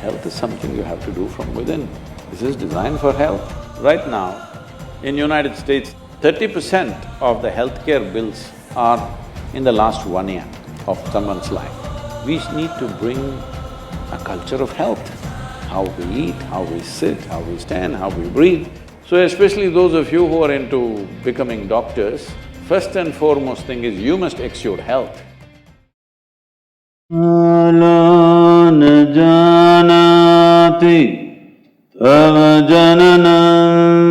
Health is something you have to do from within. This is designed for health. Right now, in United States, 30% of the healthcare bills are in the last 1 year of someone's life. We need to bring a culture of health, how we eat, how we sit, how we stand, how we breathe. So especially those of you who are into becoming doctors, first and foremost thing is you must exude health. Kaalo n janati tava jananam,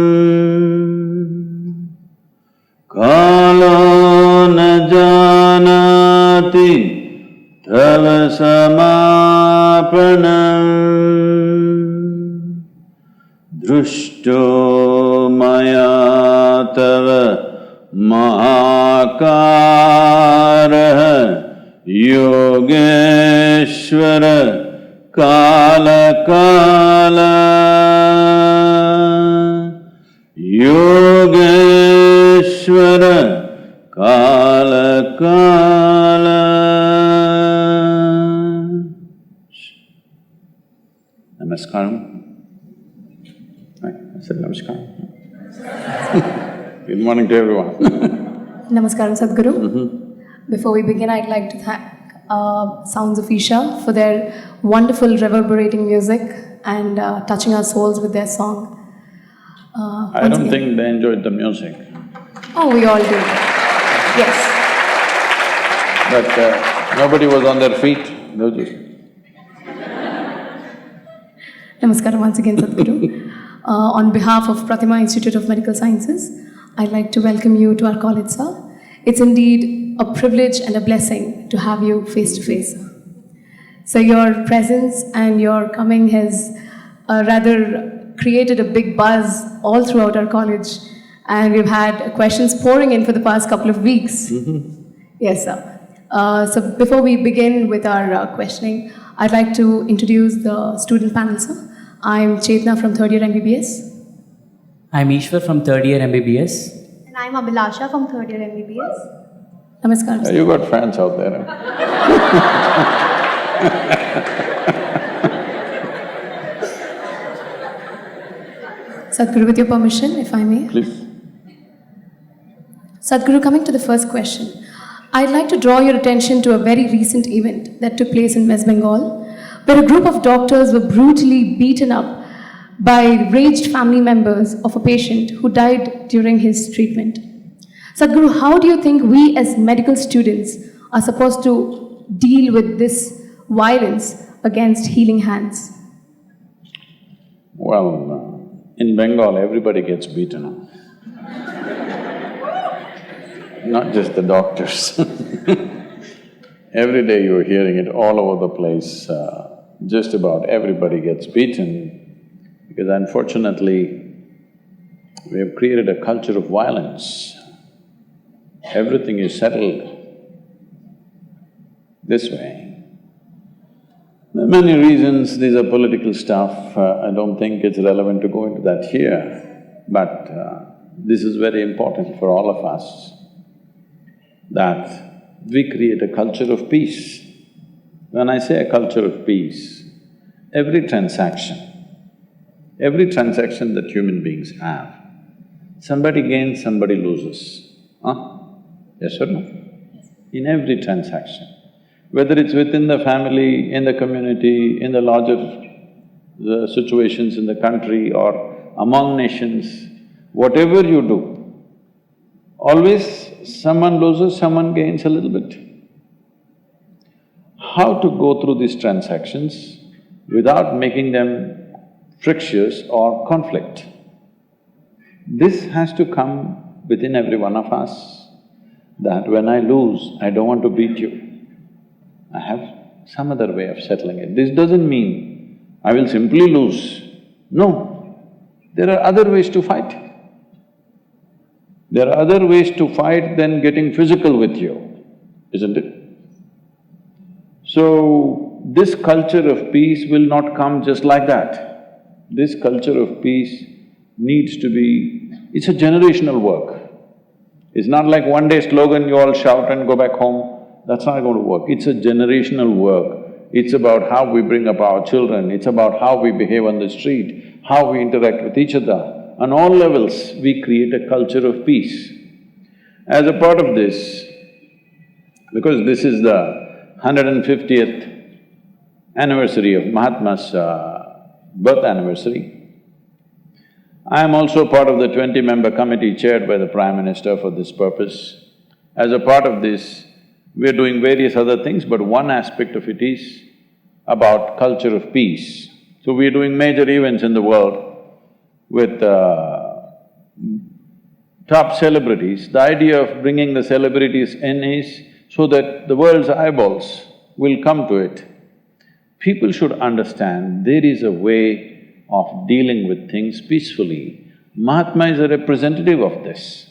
Kaalo n janati tava samapanam, Drushto maya tava mahakaraha Yogeshwara Kala Kala, Yogeshwara Kala Kala. Namaskaram. Right, I said namaskaram. Good morning to everyone. Namaskaram, Sadhguru. Before we begin, I'd like to thank Sounds of Isha for their wonderful reverberating music and touching our souls with their song. I don't think they enjoyed the music. Oh, we all do. Yes. But nobody was on their feet, they were just… Namaskaram once again, Sadhguru. On behalf of Prathima Institute of Medical Sciences, I'd like to welcome you to our college, sir. It's indeed a privilege and a blessing to have you face to face. So your presence and your coming has rather created a big buzz all throughout our college, and we've had questions pouring in for the past couple of weeks. Yes, sir. So before we begin with our questioning, I'd like to introduce the student panel, sir. I'm Chetna from third year MBBS. I'm Ishwar from third year MBBS. And I'm Abhilasha from third year MBBS. Namaskaram, sir. You got fans out there, huh? Sadhguru, with your permission, if I may. Please. Sadhguru, coming to the first question, I'd like to draw your attention to a very recent event that took place in West Bengal, where a group of doctors were brutally beaten up by raged family members of a patient who died during his treatment. Sadhguru, how do you think we as medical students are supposed to deal with this violence against healing hands? Well, in Bengal, everybody gets beaten up. Not just the doctors. Every day you're hearing it all over the place, just about everybody gets beaten because unfortunately, we have created a culture of violence. Everything is settled this way. There are many reasons, these are political stuff, I don't think it's relevant to go into that here, but this is very important for all of us, that we create a culture of peace. When I say a culture of peace, every transaction that human beings have, somebody gains, somebody loses, huh? Yes or no? In every transaction, whether it's within the family, in the community, in the larger situations in the country or among nations, whatever you do, always someone loses, someone gains a little bit. How to go through these transactions without making them frictious or conflict? This has to come within every one of us that when I lose, I don't want to beat you. I have some other way of settling it. This doesn't mean I will simply lose. No, there are other ways to fight. There are other ways to fight than getting physical with you, isn't it? So, this culture of peace will not come just like that. This culture of peace needs to be… it's a generational work. It's not like one day slogan you all shout and go back home, that's not going to work. It's a generational work. It's about how we bring up our children, it's about how we behave on the street, how we interact with each other. On all levels, we create a culture of peace. As a part of this, because this is the 150th anniversary of Mahatma's birth anniversary, I am also part of the 20-member committee chaired by the Prime Minister for this purpose. As a part of this, we are doing various other things, but one aspect of it is about culture of peace. So we are doing major events in the world with top celebrities. The idea of bringing the celebrities in is so that the world's eyeballs will come to it. People should understand there is a way of dealing with things peacefully. Mahatma is a representative of this,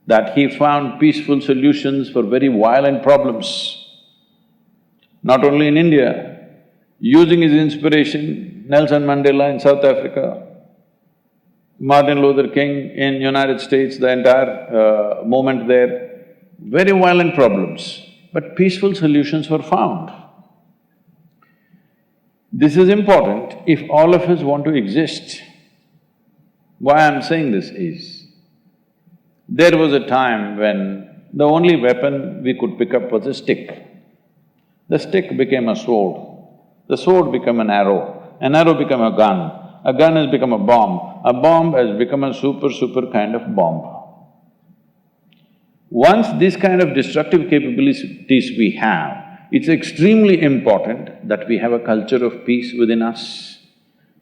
that he found peaceful solutions for very violent problems. Not only in India, using his inspiration, Nelson Mandela in South Africa, Martin Luther King in United States, the entire movement there, very violent problems, but peaceful solutions were found. This is important if all of us want to exist. Why I'm saying this is, there was a time when the only weapon we could pick up was a stick. The stick became a sword, the sword became an arrow became a gun has become a bomb has become a super kind of bomb. Once this kind of destructive capabilities we have, it's extremely important that we have a culture of peace within us,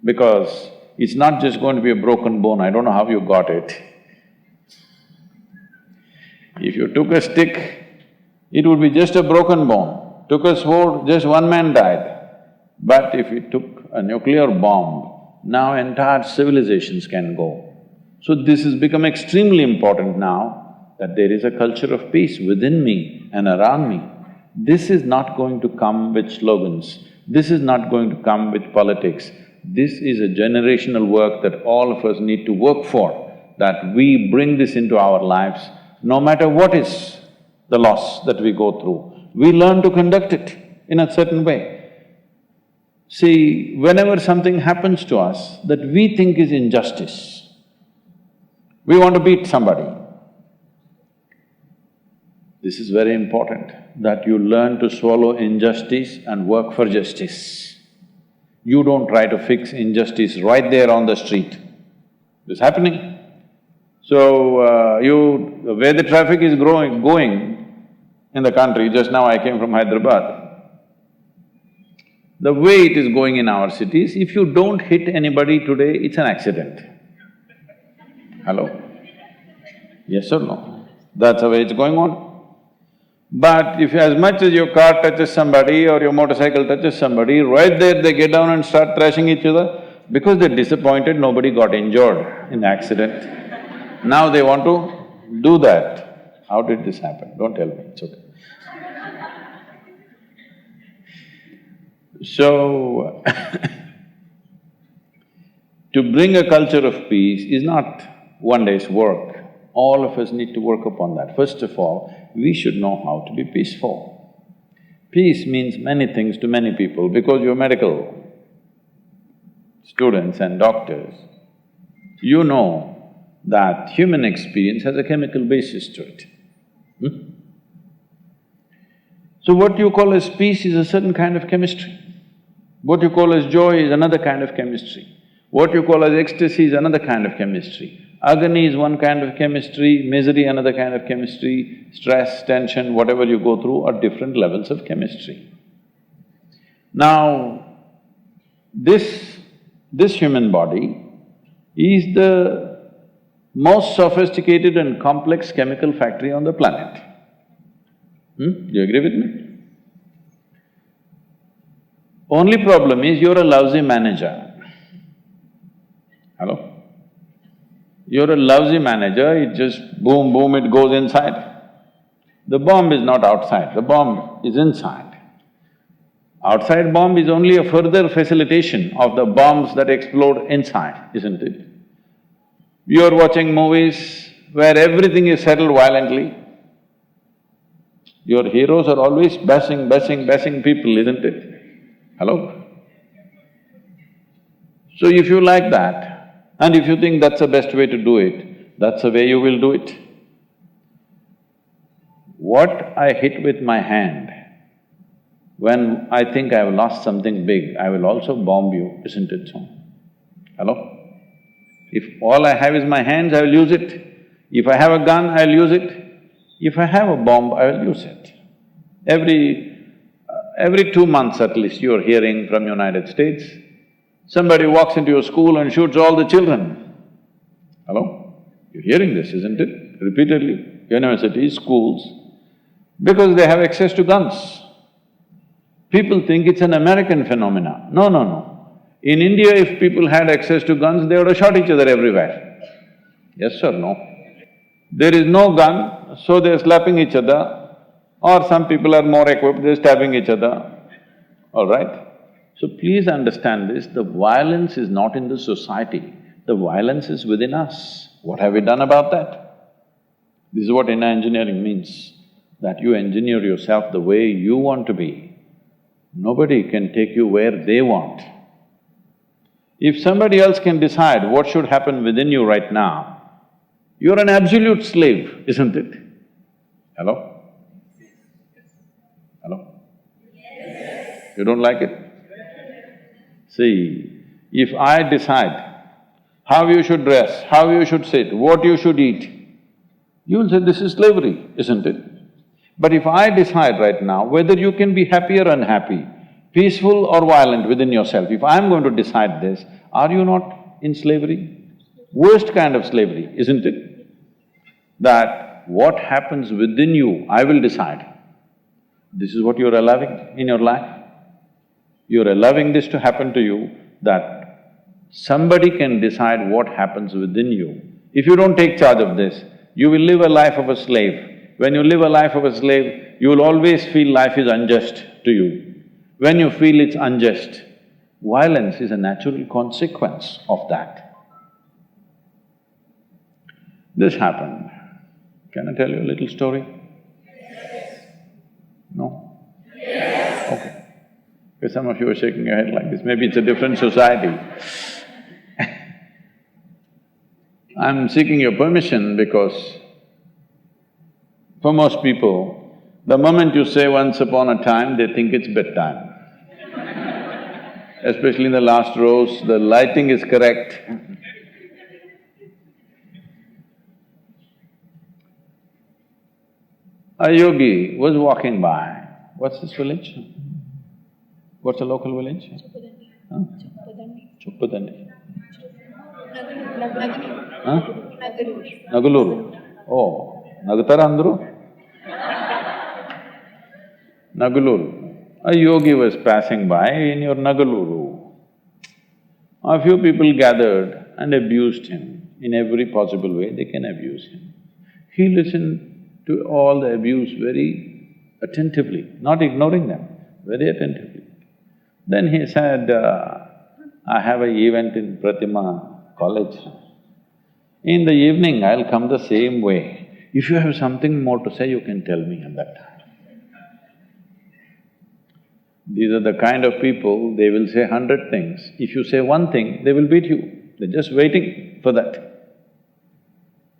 because it's not just going to be a broken bone, I don't know how you got it. If you took a stick, it would be just a broken bone. Took a sword, just one man died. But if you took a nuclear bomb, now entire civilizations can go. So this has become extremely important now, that there is a culture of peace within me and around me. This is not going to come with slogans, this is not going to come with politics. This is a generational work that all of us need to work for, that we bring this into our lives. No matter what is the loss that we go through, we learn to conduct it in a certain way. See, whenever something happens to us that we think is injustice, we want to beat somebody. This is very important, that you learn to swallow injustice and work for justice. You don't try to fix injustice right there on the street. It's happening. So, where the traffic is going in the country, just now I came from Hyderabad, the way it is going in our cities, if you don't hit anybody today, it's an accident. Hello? Yes or no? That's the way it's going on. But if as much as your car touches somebody or your motorcycle touches somebody, right there they get down and start thrashing each other. Because they're disappointed nobody got injured in the accident. Now they want to do that. How did this happen? Don't tell me, it's okay. So, to bring a culture of peace is not one day's work. All of us need to work upon that. First of all, we should know how to be peaceful. Peace means many things to many people because you're medical students and doctors. You know that human experience has a chemical basis to it. So what you call as peace is a certain kind of chemistry. What you call as joy is another kind of chemistry. What you call as ecstasy is another kind of chemistry. Agony is one kind of chemistry, misery another kind of chemistry, stress, tension, whatever you go through are different levels of chemistry. Now, this human body is the most sophisticated and complex chemical factory on the planet. Do you agree with me? Only problem is you're a lousy manager. Hello? You're a lousy manager, it just boom, boom, it goes inside. The bomb is not outside, the bomb is inside. Outside bomb is only a further facilitation of the bombs that explode inside, isn't it? You're watching movies where everything is settled violently. Your heroes are always bashing people, isn't it? Hello? So if you like that, and if you think that's the best way to do it, that's the way you will do it. What I hit with my hand, when I think I've lost something big, I will also bomb you, isn't it so? Hello? If all I have is my hands, I will use it. If I have a gun, I'll use it. If I have a bomb, I will use it. Every 2 months at least, you're hearing from United States, somebody walks into your school and shoots all the children. Hello? You're hearing this, isn't it? Repeatedly, universities, schools, because they have access to guns. People think it's an American phenomena. No, no, no. In India, if people had access to guns, they would have shot each other everywhere. Yes or no? There is no gun, so they're slapping each other, or some people are more equipped, they're stabbing each other, all right? So please understand this, the violence is not in the society, the violence is within us. What have we done about that? This is what inner engineering means, that you engineer yourself the way you want to be. Nobody can take you where they want. If somebody else can decide what should happen within you right now, you're an absolute slave, isn't it? Hello? Hello? You don't like it? See, if I decide how you should dress, how you should sit, what you should eat, you'll say this is slavery, isn't it? But if I decide right now whether you can be happy or unhappy, peaceful or violent within yourself, if I'm going to decide this, are you not in slavery? Worst kind of slavery, isn't it? That what happens within you, I will decide. This is what you're allowing in your life. You're allowing this to happen to you, that somebody can decide what happens within you. If you don't take charge of this, you will live a life of a slave. When you live a life of a slave, you will always feel life is unjust to you. When you feel it's unjust, violence is a natural consequence of that. This happened. Can I tell you a little story? Yes. No? Yes. Okay. Because some of you are shaking your head like this, maybe it's a different society. I'm seeking your permission because for most people, the moment you say once upon a time, they think it's bedtime. Especially in the last rows, the lighting is correct. A yogi was walking by. What's this village? What's the local village? Huh? Chuppadandi. Huh? Nagaluru. Oh, Nagatara andru? Nagaluru. A yogi was passing by in your Nagaluru. A few people gathered and abused him in every possible way they can abuse him. He listened to all the abuse very attentively, not ignoring them, very attentively. Then he said, I have an event in Prathima college. In the evening, I'll come the same way. If you have something more to say, you can tell me at that time. These are the kind of people, they will say 100 things. If you say one thing, they will beat you. They're just waiting for that.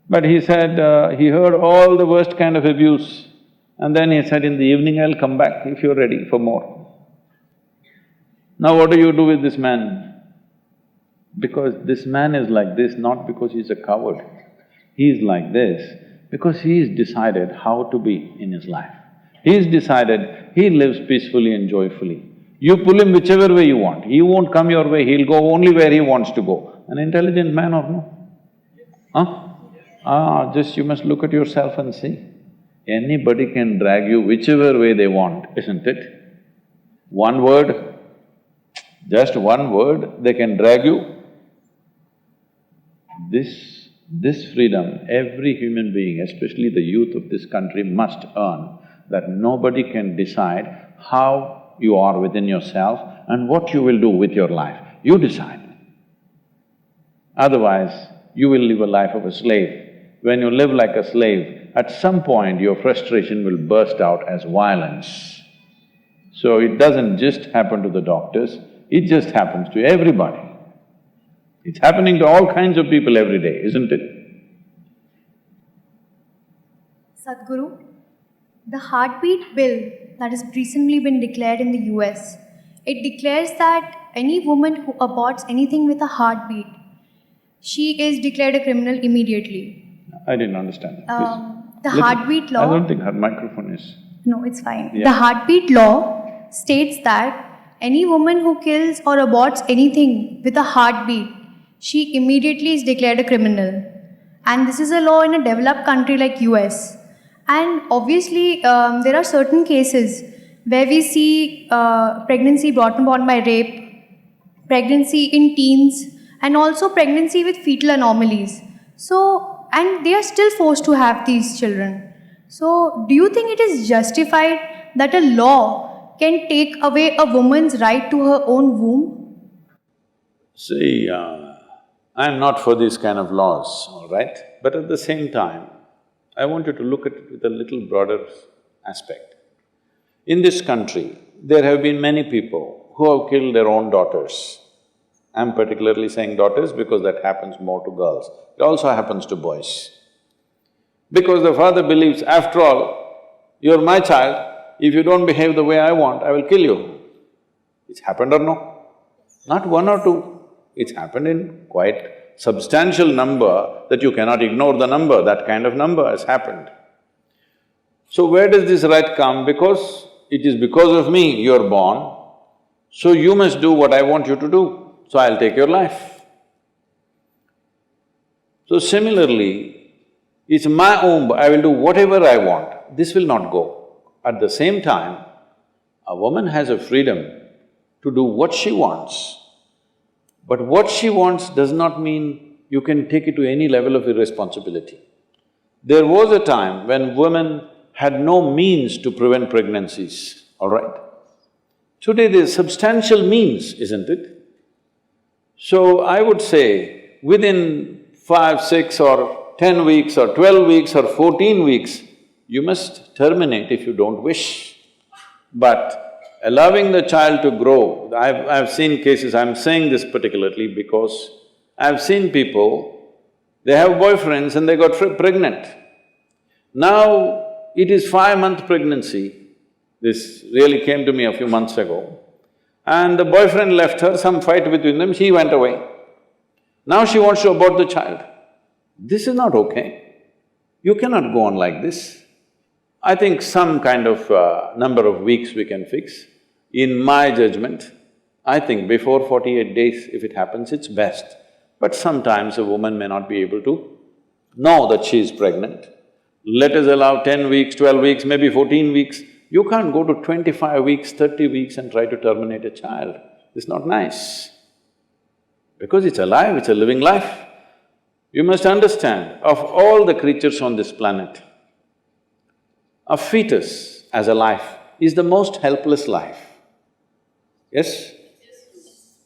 But he said, he heard all the worst kind of abuse, and then he said, in the evening I'll come back if you're ready for more. Now what do you do with this man? Because this man is like this, not because he's a coward. He is like this because he's decided how to be in his life. He's decided he lives peacefully and joyfully. You pull him whichever way you want, he won't come your way, he'll go only where he wants to go. An intelligent man or no? Huh? Just you must look at yourself and see. Anybody can drag you whichever way they want, isn't it? One word, just one word, they can drag you. This freedom, every human being, especially the youth of this country, must earn, that nobody can decide how you are within yourself and what you will do with your life. You decide. Otherwise, you will live a life of a slave. When you live like a slave, at some point your frustration will burst out as violence. So it doesn't just happen to the doctors, it just happens to everybody. It's happening to all kinds of people every day, isn't it? Sadhguru, the heartbeat bill that has recently been declared in the US, it declares that any woman who aborts anything with a heartbeat, she is declared a criminal immediately. I didn't understand. The heartbeat law… I don't think her microphone is… No, it's fine. Yeah. The heartbeat law states that any woman who kills or aborts anything with a heartbeat, she immediately is declared a criminal. And this is a law in a developed country like US. And obviously, there are certain cases where we see pregnancy brought about by rape, pregnancy in teens, and also pregnancy with fetal anomalies. So, and they are still forced to have these children. So, do you think it is justified that a law can take away a woman's right to her own womb? See, I'm not for these kind of laws, all right? But at the same time, I want you to look at it with a little broader aspect. In this country, there have been many people who have killed their own daughters. I'm particularly saying daughters because that happens more to girls. It also happens to boys. Because the father believes, after all, you're my child, if you don't behave the way I want, I will kill you. It's happened or no? Not one or two, it's happened in quite substantial number that you cannot ignore the number, that kind of number has happened. So where does this right come? Because it is because of me you're born, so you must do what I want you to do, so I'll take your life. So similarly, it's my womb, I will do whatever I want, this will not go. At the same time, a woman has a freedom to do what she wants. But what she wants does not mean you can take it to any level of irresponsibility. There was a time when women had no means to prevent pregnancies, all right? Today there's substantial means, isn't it? So I would say, within 5, 6 or 10 weeks or 12 weeks or 14 weeks, you must terminate if you don't wish. But allowing the child to grow, I've seen cases, I'm saying this particularly because I've seen people, they have boyfriends and they got pregnant. Now, it is 5-month pregnancy, this really came to me a few months ago, and the boyfriend left her, some fight between them, she went away. Now she wants to abort the child. This is not okay. You cannot go on like this. I think some kind of number of weeks we can fix. In my judgment, I think before 48 days, if it happens, it's best. But sometimes a woman may not be able to know that she is pregnant. Let us allow 10 weeks, 12 weeks, maybe 14 weeks. You can't go to 25 weeks, 30 weeks and try to terminate a child. It's not nice. Because it's alive, it's a living life. You must understand, of all the creatures on this planet, a fetus as a life is the most helpless life. Yes?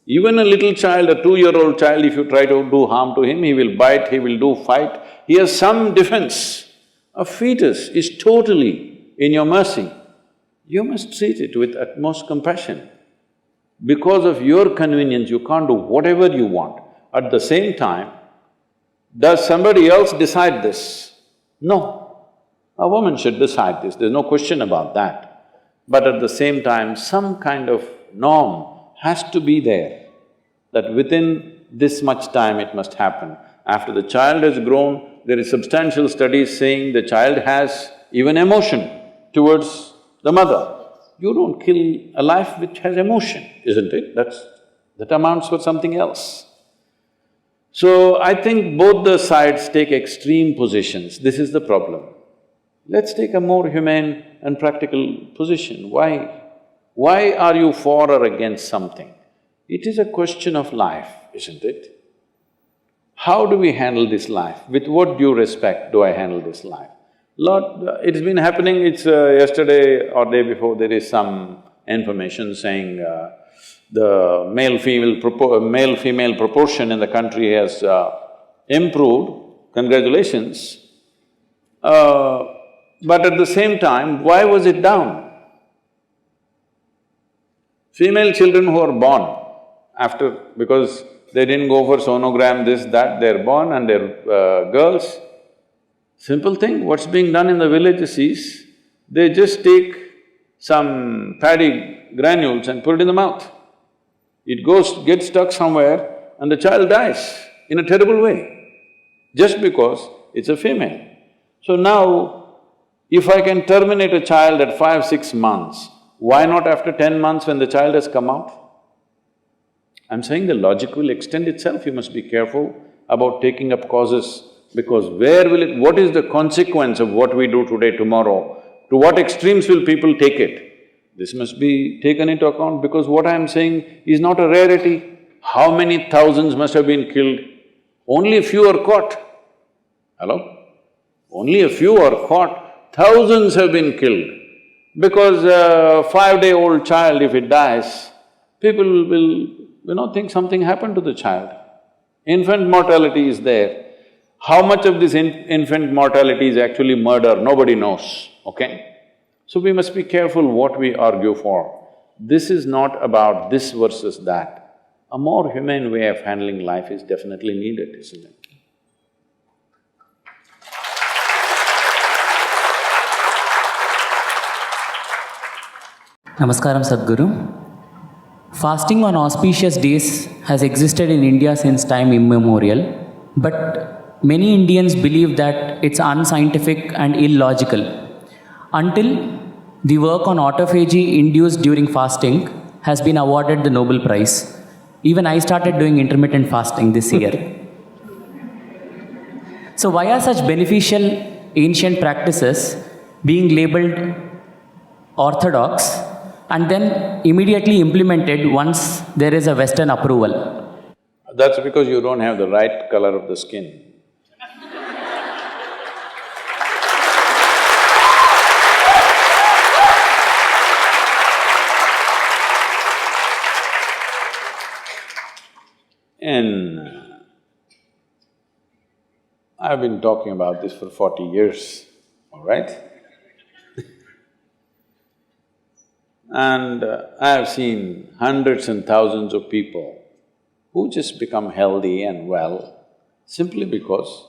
Even a little child, a 2-year-old child, if you try to do harm to him, he will bite, he will do fight, he has some defense. A fetus is totally in your mercy. You must treat it with utmost compassion. Because of your convenience, you can't do whatever you want. At the same time, does somebody else decide this? No. A woman should decide this, there's no question about that. But at the same time, some kind of norm has to be there, that within this much time it must happen. After the child has grown, there is substantial studies saying the child has even emotion towards the mother. You don't kill a life which has emotion, isn't it? That amounts for something else. So I think both the sides take extreme positions, this is the problem. Let's take a more humane and practical position. Why? Why are you for or against something? It is a question of life, isn't it? How do we handle this life? With what due respect do I handle this life? It's been happening, it's yesterday or day before, there is some information saying the male-female proportion in the country has improved, congratulations. But at the same time, why was it down? Female children who are born after… because they didn't go for sonogram, this, that, they're born and they're girls. Simple thing, what's being done in the villages is, they just take some paddy granules and put it in the mouth. It gets stuck somewhere and the child dies in a terrible way, just because it's a female. So now, if I can terminate a child at 5, 6 months, why not after 10 months when the child has come out? I'm saying the logic will extend itself, you must be careful about taking up causes, because what is the consequence of what we do today, tomorrow? To what extremes will people take it? This must be taken into account, because what I'm saying is not a rarity. How many thousands must have been killed? Only a few are caught. Hello? Only a few are caught, thousands have been killed. Because a 5-day-old child, if it dies, people will, think something happened to the child. Infant mortality is there. How much of this infant mortality is actually murder, nobody knows, okay? So we must be careful what we argue for. This is not about this versus that. A more humane way of handling life is definitely needed, isn't it? Namaskaram, Sadhguru. Fasting on auspicious days has existed in India since time immemorial, but many Indians believe that it's unscientific and illogical. Until the work on autophagy induced during fasting has been awarded the Nobel Prize. Even I started doing intermittent fasting this year. So why are such beneficial ancient practices being labeled orthodox and then immediately implemented once there is a Western approval? That's because you don't have the right color of the skin. I've been talking about this for 40 years, all right? And I have seen hundreds and thousands of people who just become healthy and well simply because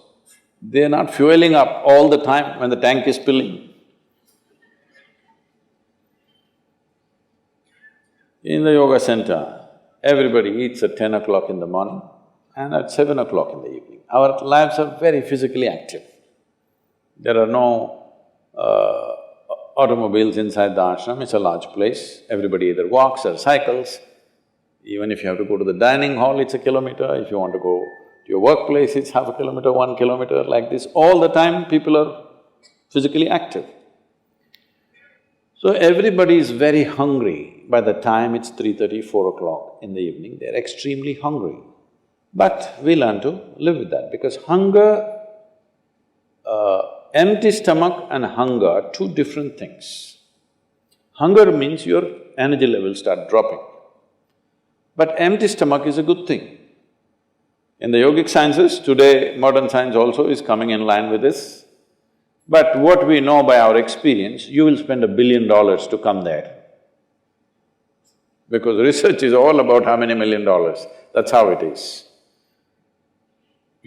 they're not fueling up all the time when the tank is filling. In the yoga center, everybody eats at 10 o'clock in the morning and at 7 o'clock in the evening. Our lives are very physically active. There are no automobiles inside the ashram, it's a large place. Everybody either walks or cycles. Even if you have to go to the dining hall, it's a kilometer. If you want to go to your workplace, it's half a kilometer, 1 kilometer, like this. All the time, people are physically active. So everybody is very hungry. By the time it's 3:30, 4 o'clock in the evening, they're extremely hungry. But we learn to live with that, because hunger… empty stomach and hunger are two different things. Hunger means your energy levels start dropping. But empty stomach is a good thing. In the yogic sciences, today modern science also is coming in line with this. But what we know by our experience, you will spend $1 billion to come there. Because research is all about how many $1 million, that's how it is.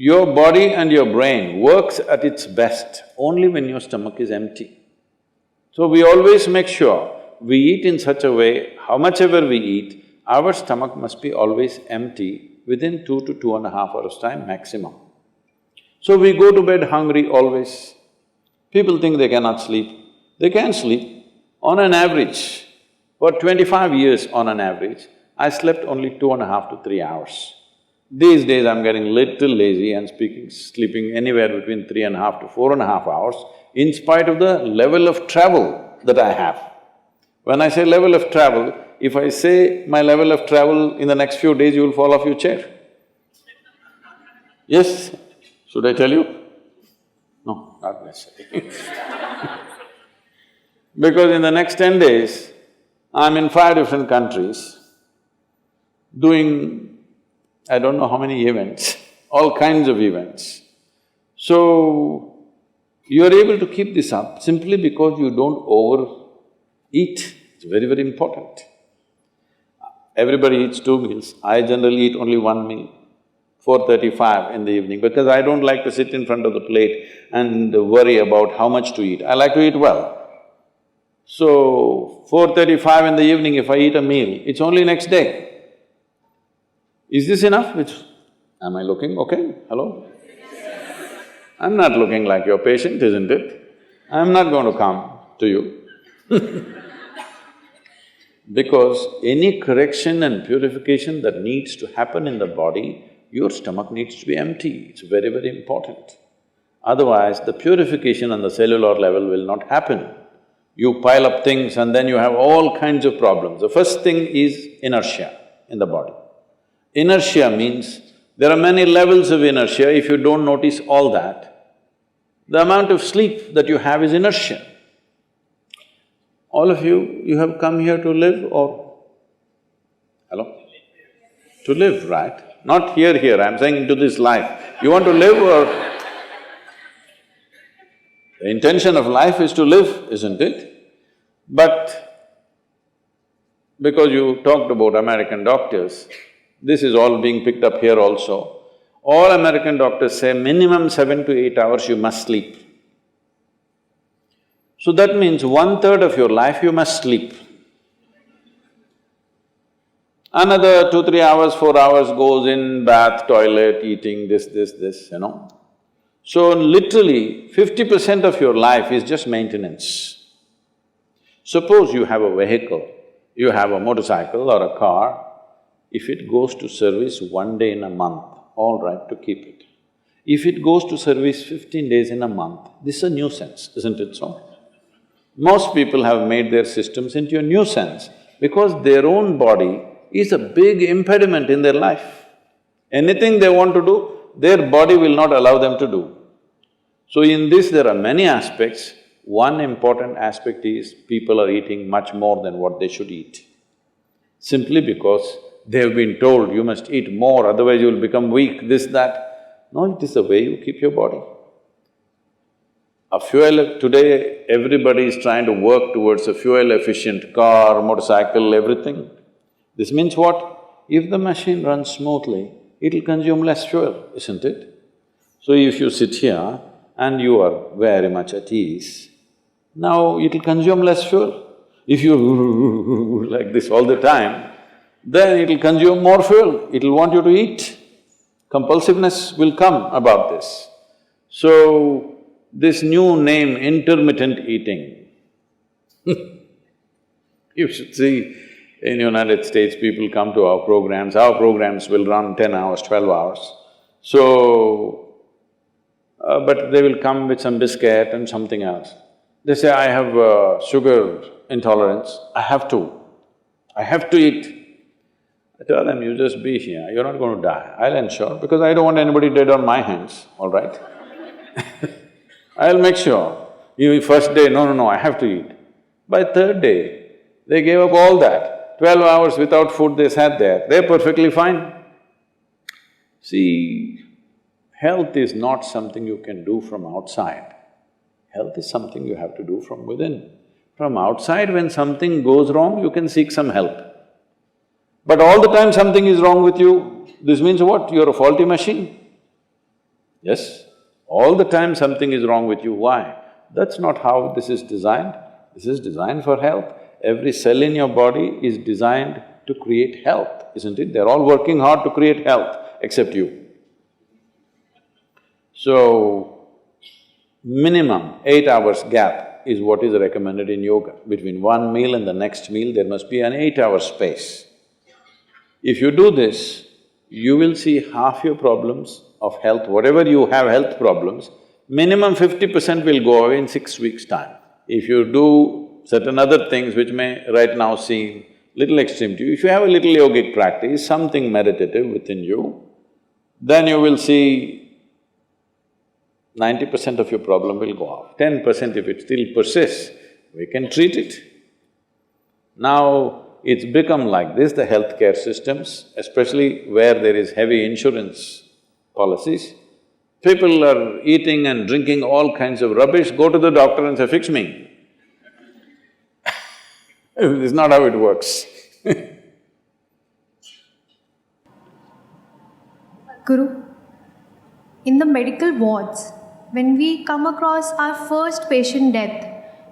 Your body and your brain works at its best only when your stomach is empty. So we always make sure we eat in such a way, how much ever we eat, our stomach must be always empty within 2 to 2.5 hours' time maximum. So we go to bed hungry always. People think they cannot sleep. They can sleep. On an average, for 25 years on an average, I slept only 2.5 to 3 hours. These days I'm getting little lazy and sleeping anywhere between 3.5 to 4.5 hours in spite of the level of travel that I have. When I say level of travel, if I say my level of travel in the next few days, you will fall off your chair. Yes? Should I tell you? No, not necessarily. Because in the next 10 days, I'm in 5 different countries doing I don't know how many events, all kinds of events. So, you are able to keep this up simply because you don't overeat. It's very, very important. Everybody eats 2 meals. I generally eat only 1 meal, 4:35 in the evening, because I don't like to sit in front of the plate and worry about how much to eat. I like to eat well. So, 4:35 in the evening, if I eat a meal, it's only next day. Is this enough? Am I looking okay? Hello? I'm not looking like your patient, isn't it? I'm not going to come to you because any correction and purification that needs to happen in the body, your stomach needs to be empty. It's very, very important. Otherwise, the purification on the cellular level will not happen. You pile up things and then you have all kinds of problems. The first thing is inertia in the body. Inertia means there are many levels of inertia. If you don't notice all that, the amount of sleep that you have is inertia. All of you have come here to live or… Hello? To live, right? Not here, I'm saying into this life. You want to live or… The intention of life is to live, isn't it? But because you talked about American doctors, this is all being picked up here also. All American doctors say minimum 7 to 8 hours you must sleep. So that means 1/3 of your life you must sleep. Another 2, 3 hours, 4 hours goes in bath, toilet, eating, this, you know. So literally 50% of your life is just maintenance. Suppose you have a vehicle, you have a motorcycle or a car, if it goes to service 1 day in a month, all right to keep it. If it goes to service 15 days in a month, this is a nuisance, isn't it so? Most people have made their systems into a nuisance because their own body is a big impediment in their life. Anything they want to do, their body will not allow them to do. So in this there are many aspects. One important aspect is people are eating much more than what they should eat. Simply because they have been told, you must eat more, otherwise you will become weak, this, that. No, it is the way you keep your body. Today everybody is trying to work towards a fuel-efficient car, motorcycle, everything. This means what? If the machine runs smoothly, it'll consume less fuel, isn't it? So if you sit here and you are very much at ease, now it'll consume less fuel. If you like this all the time, then it'll consume more fuel, it'll want you to eat. Compulsiveness will come about this. So, this new name, intermittent eating you should see, in United States, people come to our programs will run 10 hours, 12 hours. So, but they will come with some biscuit and something else. They say, I have sugar intolerance, I have to eat. I tell them, you just be here, you're not going to die, I'll ensure, because I don't want anybody dead on my hands, all right? I'll make sure. You first day, no, I have to eat. By third day, they gave up all that. 12 hours without food they sat there, they're perfectly fine. See, health is not something you can do from outside. Health is something you have to do from within. From outside, when something goes wrong, you can seek some help. But all the time something is wrong with you, this means what? You're a faulty machine. Yes? All the time something is wrong with you, why? That's not how this is designed. This is designed for health. Every cell in your body is designed to create health, isn't it? They're all working hard to create health, except you. So, minimum 8 hours gap is what is recommended in yoga. Between one meal and the next meal, there must be an 8-hour space. If you do this, you will see half your problems of health, whatever you have health problems, minimum 50% will go away in 6 weeks' time. If you do certain other things which may right now seem little extreme to you, if you have a little yogic practice, something meditative within you, then you will see 90% of your problem will go off. 10% if it still persists, we can treat it. Now, it's become like this, the healthcare systems, especially where there is heavy insurance policies. People are eating and drinking all kinds of rubbish, go to the doctor and say, fix me. It's not how it works. Guru, in the medical wards, when we come across our first patient death,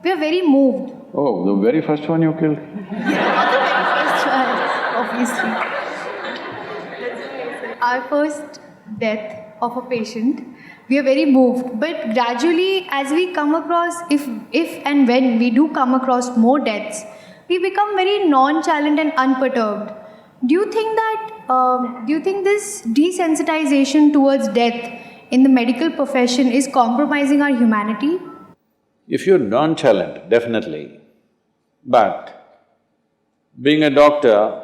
we are very moved. Oh, the very first one you killed? Not the very first one, obviously. Our first death of a patient, we are very moved. But gradually, as we come across, if and when we do come across more deaths, we become very nonchalant and unperturbed. Do you think this desensitization towards death in the medical profession is compromising our humanity? If you're nonchalant, definitely. But being a doctor,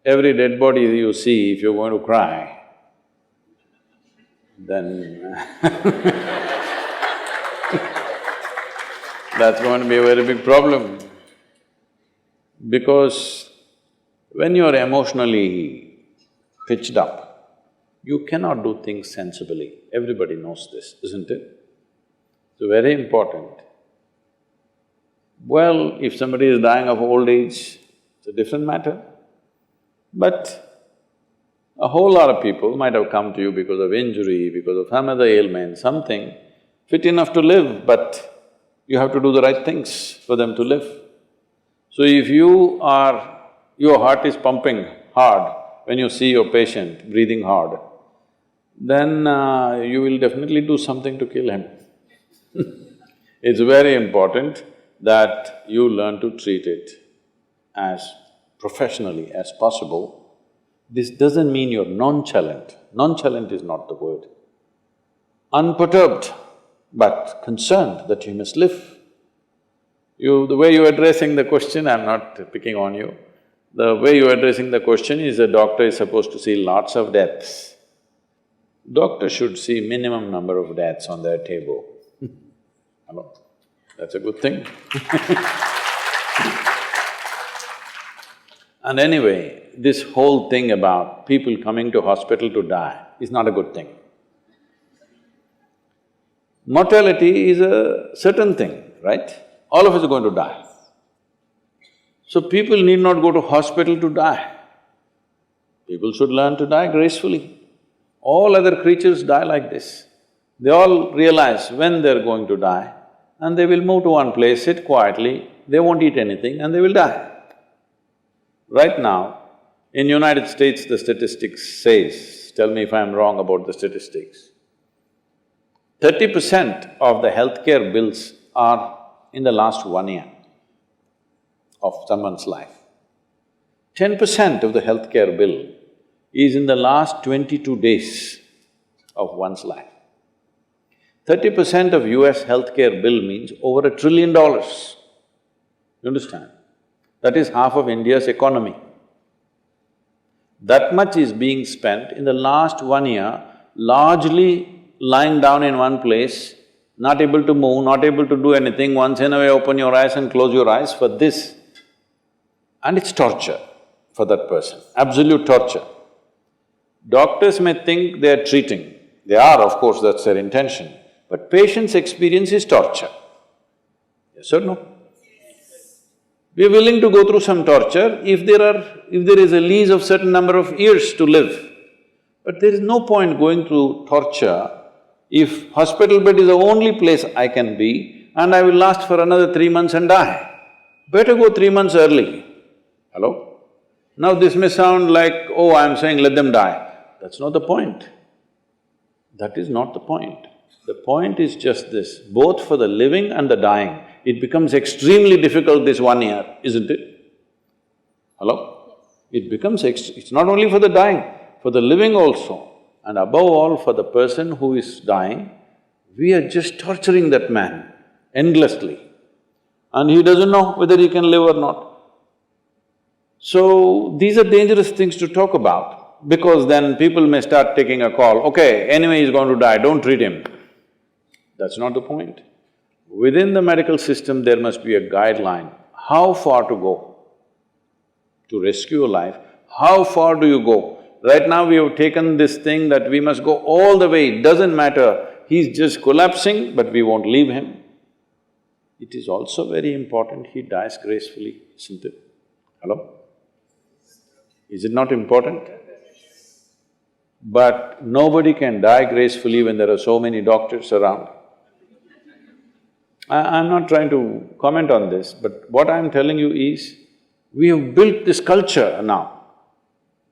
every dead body you see, if you're going to cry, then that's going to be a very big problem. Because when you're emotionally pitched up, you cannot do things sensibly. Everybody knows this, isn't it? So very important. Well, if somebody is dying of old age, it's a different matter. But a whole lot of people might have come to you because of injury, because of some other ailment, something fit enough to live, but you have to do the right things for them to live. So if your heart is pumping hard when you see your patient breathing hard, then you will definitely do something to kill him. It's very important that you learn to treat it as professionally as possible. This doesn't mean you're nonchalant. Nonchalant is not the word. Unperturbed, but concerned that you must live. The way you're addressing the question, I'm not picking on you, the way you're addressing the question is a doctor is supposed to see lots of deaths. Doctor should see minimum number of deaths on their table. Hello? That's a good thing. And anyway, this whole thing about people coming to hospital to die is not a good thing. Mortality is a certain thing, right? All of us are going to die. So people need not go to hospital to die. People should learn to die gracefully. All other creatures die like this. They all realize when they're going to die and they will move to one place, sit quietly, they won't eat anything and they will die. Right now, in United States, the statistics says, tell me if I'm wrong about the statistics, 30% of the healthcare bills are in the last 1 year of someone's life. 10% of the healthcare bill is in the last 22 days of one's life. 30% of US healthcare bill means over $1 trillion. You understand? That is half of India's economy. That much is being spent in the last 1 year, largely lying down in one place, not able to move, not able to do anything, once in a way open your eyes and close your eyes for this. And it's torture for that person, absolute torture. Doctors may think they are treating, they are, of course, that's their intention, but patient's experience is torture. Yes or no? We are willing to go through some torture if there is a lease of certain number of years to live. But there is no point going through torture if hospital bed is the only place I can be and I will last for another 3 months and die. Better go 3 months early. Hello? Now this may sound like, oh, I'm saying let them die. That's not the point. That is not the point. The point is just this, both for the living and the dying, it becomes extremely difficult this 1 year, isn't it? Hello? It becomes it's not only for the dying, for the living also, and above all for the person who is dying, we are just torturing that man endlessly. And he doesn't know whether he can live or not. So, these are dangerous things to talk about, because then people may start taking a call, okay, anyway he's going to die, don't treat him. That's not the point. Within the medical system, there must be a guideline, how far to go to rescue a life, how far do you go? Right now we have taken this thing that we must go all the way, it doesn't matter, he's just collapsing, but we won't leave him. It is also very important he dies gracefully, isn't it? Hello? Is it not important? But nobody can die gracefully when there are so many doctors around. I'm not trying to comment on this, but what I'm telling you is, we have built this culture now.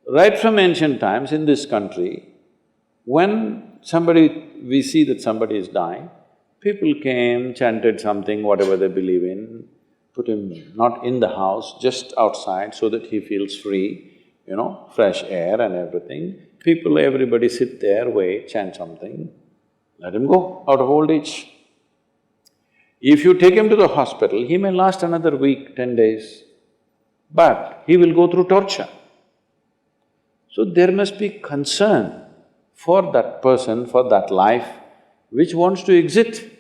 Right from ancient times in this country, when we see that somebody is dying, people came, chanted something, whatever they believe in, put him not in the house, just outside so that he feels free, fresh air and everything. Everybody sit there, wait, chant something, let him go out of old age. If you take him to the hospital, he may last another week, 10 days, but he will go through torture. So there must be concern for that person, for that life which wants to exit.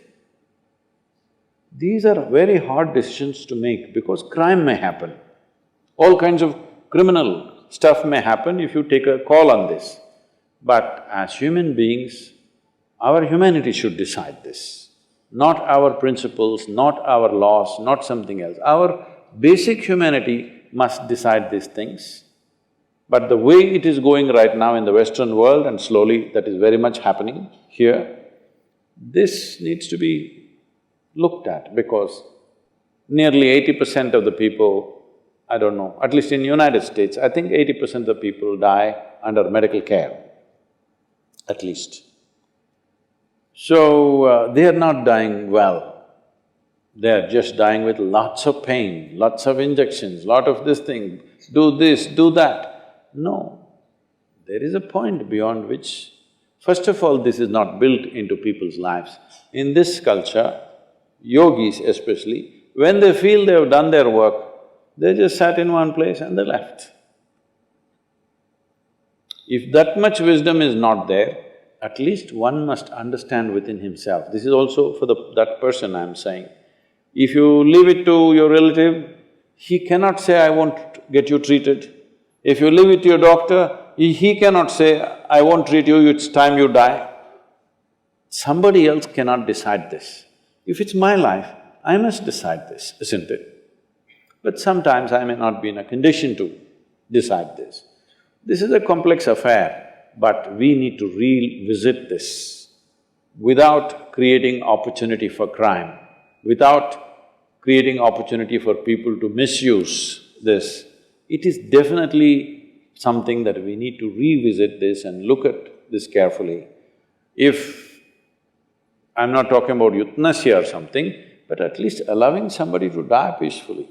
These are very hard decisions to make because crime may happen. All kinds of criminal stuff may happen if you take a call on this. But as human beings, our humanity should decide this. Not our principles, not our laws, not something else. Our basic humanity must decide these things. But the way it is going right now in the Western world, and slowly that is very much happening here, this needs to be looked at because nearly 80% of the people, I don't know, at least in United States, I think 80% of the people die under medical care, at least. So, they are not dying well. They are just dying with lots of pain, lots of injections, lot of this thing, do this, do that. No, there is a point beyond which… First of all, this is not built into people's lives. In this culture, yogis especially, when they feel they have done their work, they just sat in one place and they left. If that much wisdom is not there, at least one must understand within himself. This is also for that person I'm saying. If you leave it to your relative, he cannot say, I won't get you treated. If you leave it to your doctor, he cannot say, I won't treat you, it's time you die. Somebody else cannot decide this. If it's my life, I must decide this, isn't it? But sometimes I may not be in a condition to decide this. This is a complex affair, but we need to revisit this without creating opportunity for crime, without creating opportunity for people to misuse this. It is definitely something that we need to revisit this and look at this carefully. If… I'm not talking about euthanasia or something, but at least allowing somebody to die peacefully.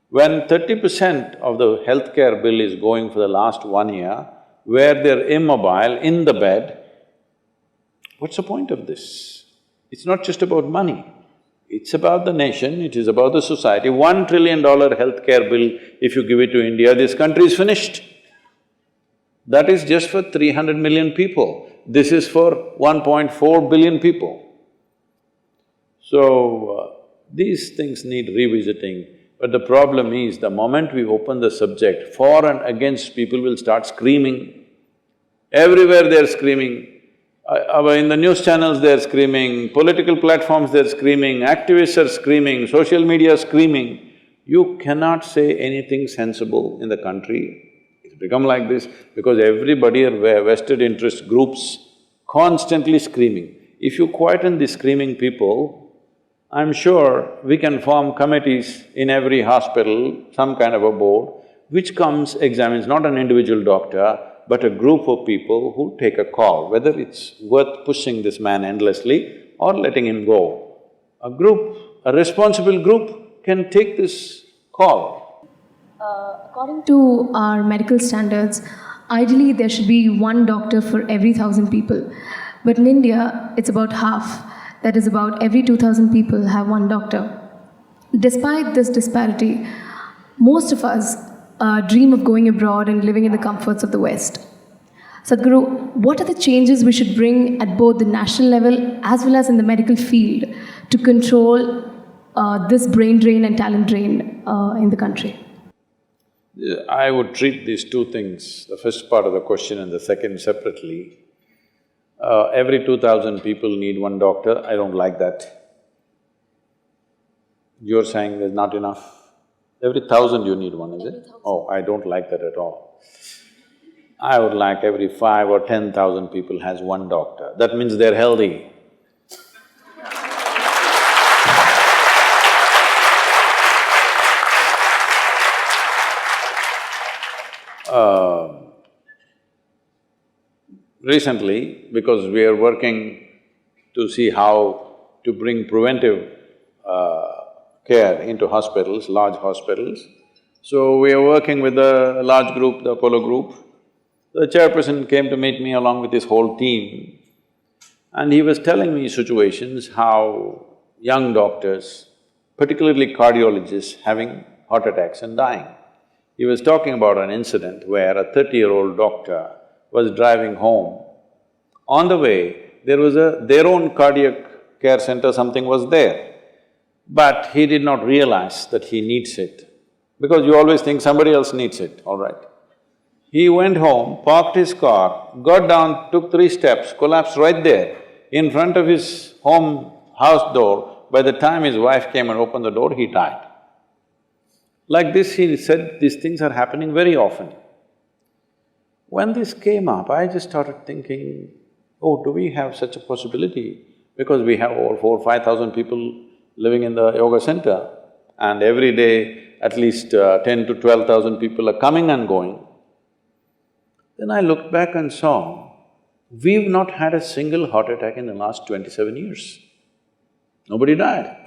When 30% of the healthcare bill is going for the last 1 year, where they're immobile in the bed, what's the point of this? It's not just about money, it's about the nation, it is about the society. $1 trillion healthcare bill, if you give it to India, this country is finished. That is just for 300 million people. This is for 1.4 billion people. So, these things need revisiting. But the problem is, the moment we open the subject, for and against, people will start screaming. Everywhere they're screaming. In the news channels they're screaming, political platforms they're screaming, activists are screaming, social media screaming. You cannot say anything sensible in the country. It's become like this because everybody are vested interest groups constantly screaming. If you quieten the screaming people, I'm sure we can form committees in every hospital, some kind of a board, which comes, examines not an individual doctor, but a group of people who take a call, whether it's worth pushing this man endlessly or letting him go. A responsible group can take this call. According to our medical standards, Ideally, there should be one doctor for every 1,000 people. But in India, it's about half. That is, about every 2,000 people have one doctor. Despite this disparity, most of us dream of going abroad and living in the comforts of the West. Sadhguru, what are the changes we should bring at both the national level as well as in the medical field to control this brain drain and talent drain in the country? I would treat these two things, the first part of the question and the second separately. Every 2,000 people need one doctor, I don't like that. You're saying there's not enough. Every 1,000 you need one, is it? Oh, I don't like that at all. I would like every 5 or 10,000 people has one doctor. That means they're healthy. Recently, because we are working to see how to bring preventive care into hospitals, large hospitals. So we are working with a large group, the Apollo group. The chairperson came to meet me along with his whole team, and he was telling me situations how young doctors, particularly cardiologists, having heart attacks and dying. He was talking about an incident where a 30-year-old doctor was driving home. On the way, there was their own cardiac care center, something was there. But he did not realize that he needs it, because you always think somebody else needs it, all right. He went home, parked his car, got down, took 3 steps, collapsed right there in front of his house door. By the time his wife came and opened the door, he died. Like this, he said, these things are happening very often. When this came up, I just started thinking, oh, do we have such a possibility? Because we have over 4,000–5,000 people living in the yoga center, and every day at least 10 to 12,000 people are coming and going. Then I looked back and saw, we've not had a single heart attack in the last 27 years. Nobody died.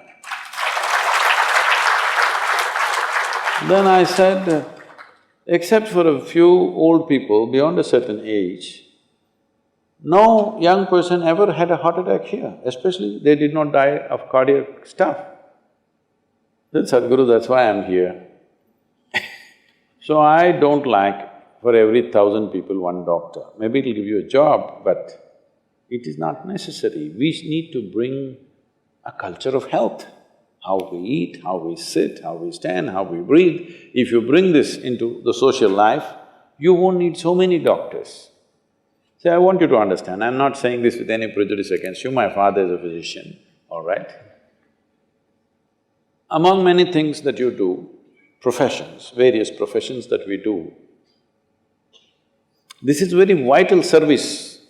Then I said, except for a few old people beyond a certain age, no young person ever had a heart attack here, especially they did not die of cardiac stuff. Then Sadhguru, that's why I'm here. So I don't like for every 1,000 people one doctor. Maybe it'll give you a job, but it is not necessary. We need to bring a culture of health. How we eat, how we sit, how we stand, how we breathe. If you bring this into the social life, you won't need so many doctors. See, I want you to understand, I'm not saying this with any prejudice against you, my father is a physician, all right? Among many things that you do, professions, various professions that we do, this is very vital service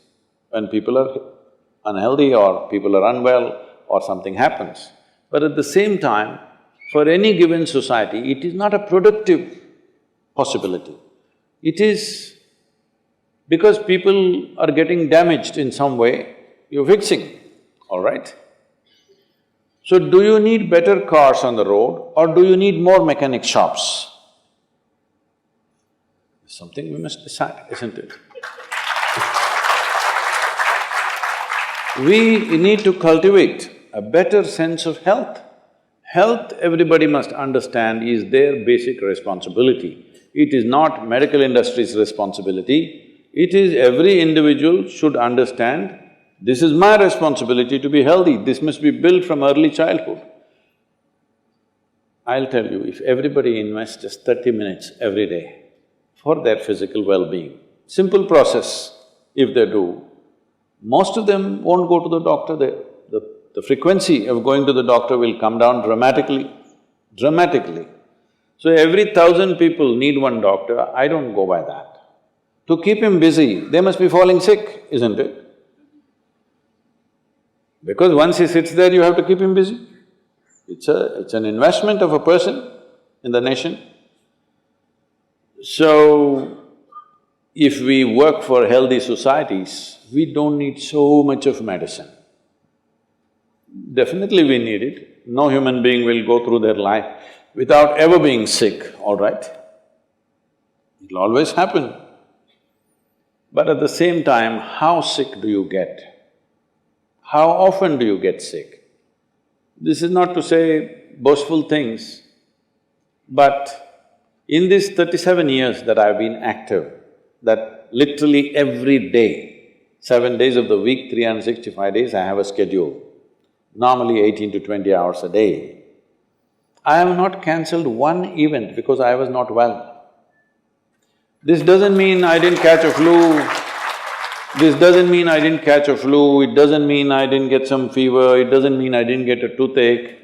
when people are unhealthy or people are unwell or something happens. But at the same time, for any given society, it is not a productive possibility. It is because people are getting damaged in some way, you're fixing, all right? So do you need better cars on the road or do you need more mechanic shops? Something we must decide, isn't it? We need to cultivate a better sense of health. Health, everybody must understand, is their basic responsibility. It is not medical industry's responsibility. It is every individual should understand, this is my responsibility to be healthy, this must be built from early childhood. I'll tell you, if everybody invests just 30 minutes every day for their physical well-being, simple process, if they do, most of them won't go to the doctor. The frequency of going to the doctor will come down dramatically, dramatically. So every 1,000 people need one doctor, I don't go by that. To keep him busy, they must be falling sick, isn't it? Because once he sits there, you have to keep him busy. It's an investment of a person in the nation. So, if we work for healthy societies, we don't need so much of medicine. Definitely we need it. No human being will go through their life without ever being sick, all right? It'll always happen. But at the same time, how sick do you get? How often do you get sick? This is not to say boastful things, but in these 37 years that I've been active, that literally every day, 7 days of the week, 365 days, I have a schedule, normally 18 to 20 hours a day. I have not cancelled one event because I was not well. This doesn't mean I didn't catch a flu, this doesn't mean I didn't catch a flu, it doesn't mean I didn't get some fever, it doesn't mean I didn't get a toothache.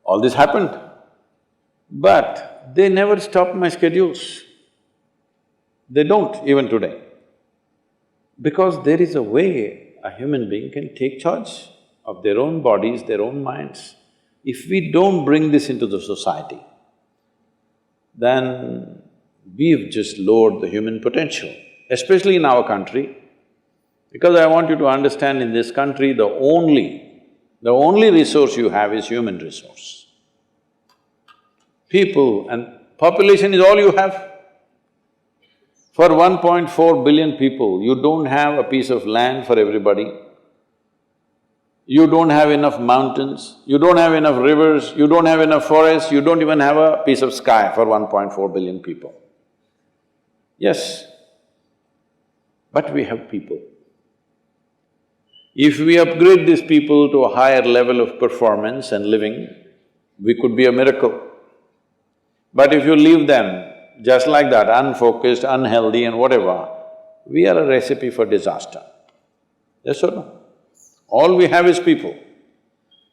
All this happened, but they never stopped my schedules. They don't even today. Because there is a way a human being can take charge of their own bodies, their own minds. If we don't bring this into the society, then we've just lowered the human potential, especially in our country. Because I want you to understand, in this country, the only resource you have is human resource. People and population is all you have. For 1.4 billion people, you don't have a piece of land for everybody. You don't have enough mountains, you don't have enough rivers, you don't have enough forests, you don't even have a piece of sky for 1.4 billion people. Yes, but we have people. If we upgrade these people to a higher level of performance and living, we could be a miracle. But if you leave them just like that, unfocused, unhealthy and whatever, we are a recipe for disaster. Yes or no? All we have is people.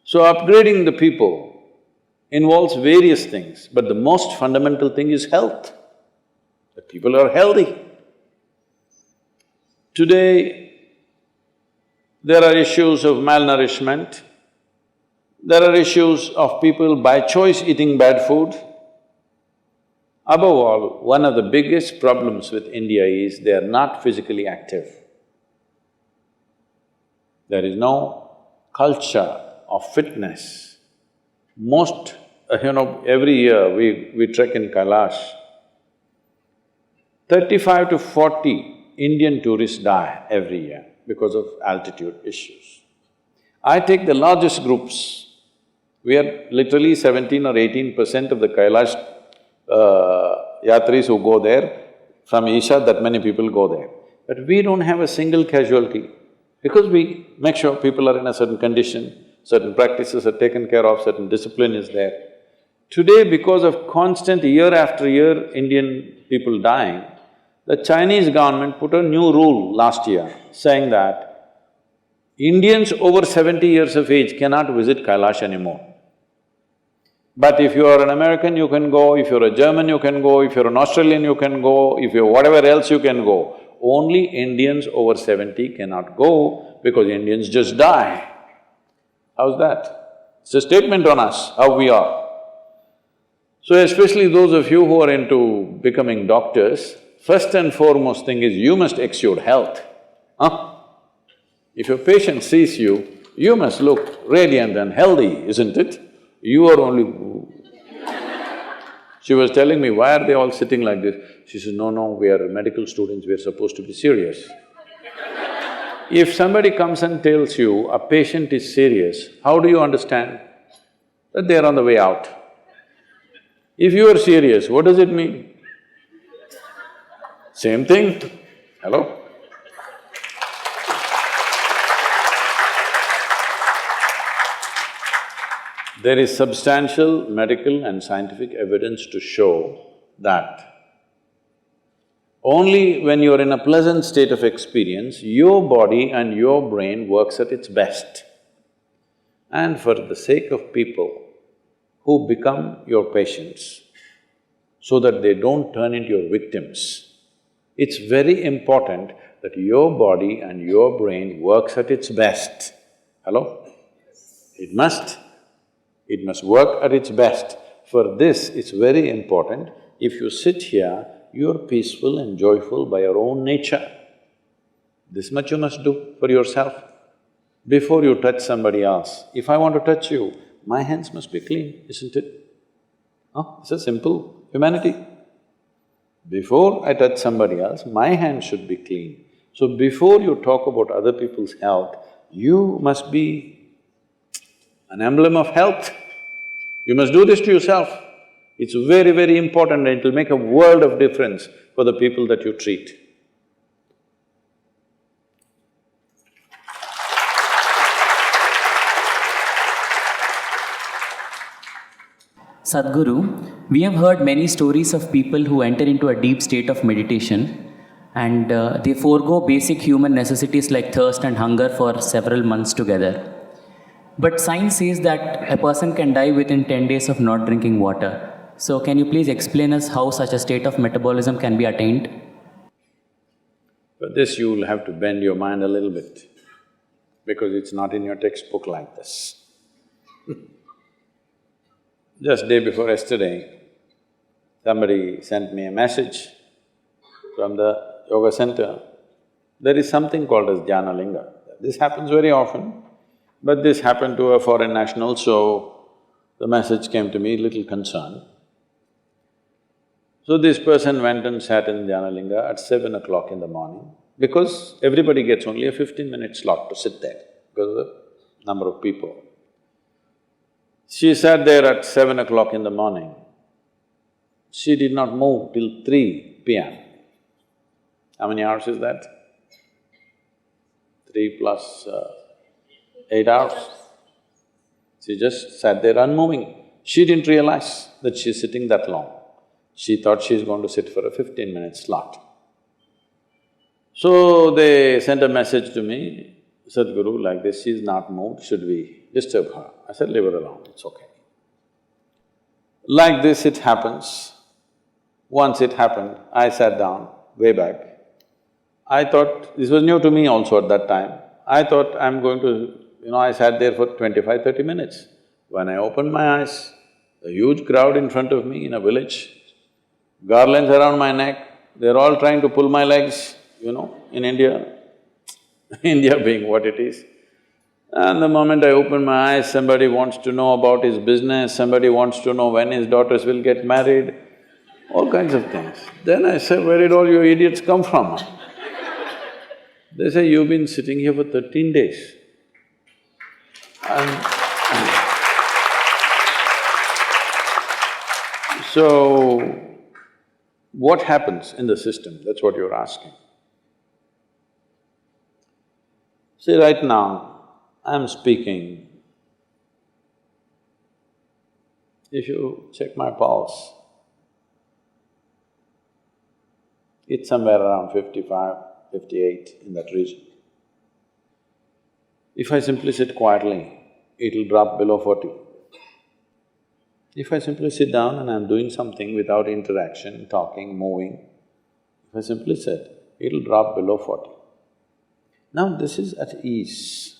So upgrading the people involves various things, but the most fundamental thing is health. The people are healthy. Today, there are issues of malnourishment, there are issues of people by choice eating bad food. Above all, one of the biggest problems with India is they are not physically active. There is no culture of fitness. Every year we trek in Kailash, 35 to 40 Indian tourists die every year because of altitude issues. I take the largest groups. We are literally 17 or 18% of the Kailash yatris who go there. From Isha, that many people go there. But we don't have a single casualty because we make sure people are in a certain condition, certain practices are taken care of, certain discipline is there. Today, because of constant year after year Indian people dying, the Chinese government put a new rule last year saying that Indians over 70 years of age cannot visit Kailash anymore. But if you are an American, you can go, if you're a German, you can go, if you're an Australian, you can go, if you're whatever else, you can go. Only Indians over 70 cannot go because Indians just die. How's that? It's a statement on us, how we are. So especially those of you who are into becoming doctors, first and foremost thing is you must exude health, If your patient sees you, you must look radiant and healthy, isn't it? You are only… She was telling me, why are they all sitting like this? She says, no, we are medical students, we are supposed to be serious. If somebody comes and tells you a patient is serious, how do you understand? That they are on the way out. If you are serious, what does it mean? Same thing, hello? There is substantial medical and scientific evidence to show that only when you're in a pleasant state of experience, your body and your brain works at its best. And for the sake of people who become your patients, so that they don't turn into your victims, it's very important that your body and your brain works at its best. Hello? It must work at its best. For this, it's very important. If you sit here, you're peaceful and joyful by your own nature. This much you must do for yourself. Before you touch somebody else, if I want to touch you, my hands must be clean, isn't it? It's a simple humanity. Before I touch somebody else, my hand should be clean. So before you talk about other people's health, you must be an emblem of health. You must do this to yourself. It's very, very important and it'll make a world of difference for the people that you treat. Sadhguru, we have heard many stories of people who enter into a deep state of meditation and they forego basic human necessities like thirst and hunger for several months together. But science says that a person can die within 10 days of not drinking water. So can you please explain us how such a state of metabolism can be attained? For this you will have to bend your mind a little bit, because it's not in your textbook like this. Just day before yesterday, somebody sent me a message from the yoga center. There is something called as Dhyana Linga. This happens very often, but this happened to a foreign national, so the message came to me little concerned. So this person went and sat in Dhyana Linga at 7 o'clock in the morning, because everybody gets only a 15-minute slot to sit there because of the number of people. She sat there at 7 o'clock in the morning. She did not move till 3 p.m. How many hours is that? 3 plus 8 hours. She just sat there unmoving. She didn't realize that she's sitting that long. She thought she's going to sit for a 15-minute slot. So they sent a message to me, Sadhguru, like this, she's not moved, should we disturb her? I said, leave her alone, it's okay. Like this it happens. Once it happened, I sat down way back. I thought, this was new to me also at that time, I thought I'm going to… I sat there for 25–30 minutes. When I opened my eyes, a huge crowd in front of me in a village, garlands around my neck, they're all trying to pull my legs, in India, India being what it is. And the moment I open my eyes, somebody wants to know about his business, somebody wants to know when his daughters will get married, all kinds of things. Then I say, where did all you idiots come from? They say, you've been sitting here for 13 days. And so, what happens in the system? That's what you're asking. See, right now, I'm speaking. If you check my pulse, it's somewhere around 55, 58, in that region. If I simply sit quietly, it'll drop below 40. If I simply sit down and I'm doing something without interaction, talking, moving, if I simply sit, it'll drop below 40. Now this is at ease.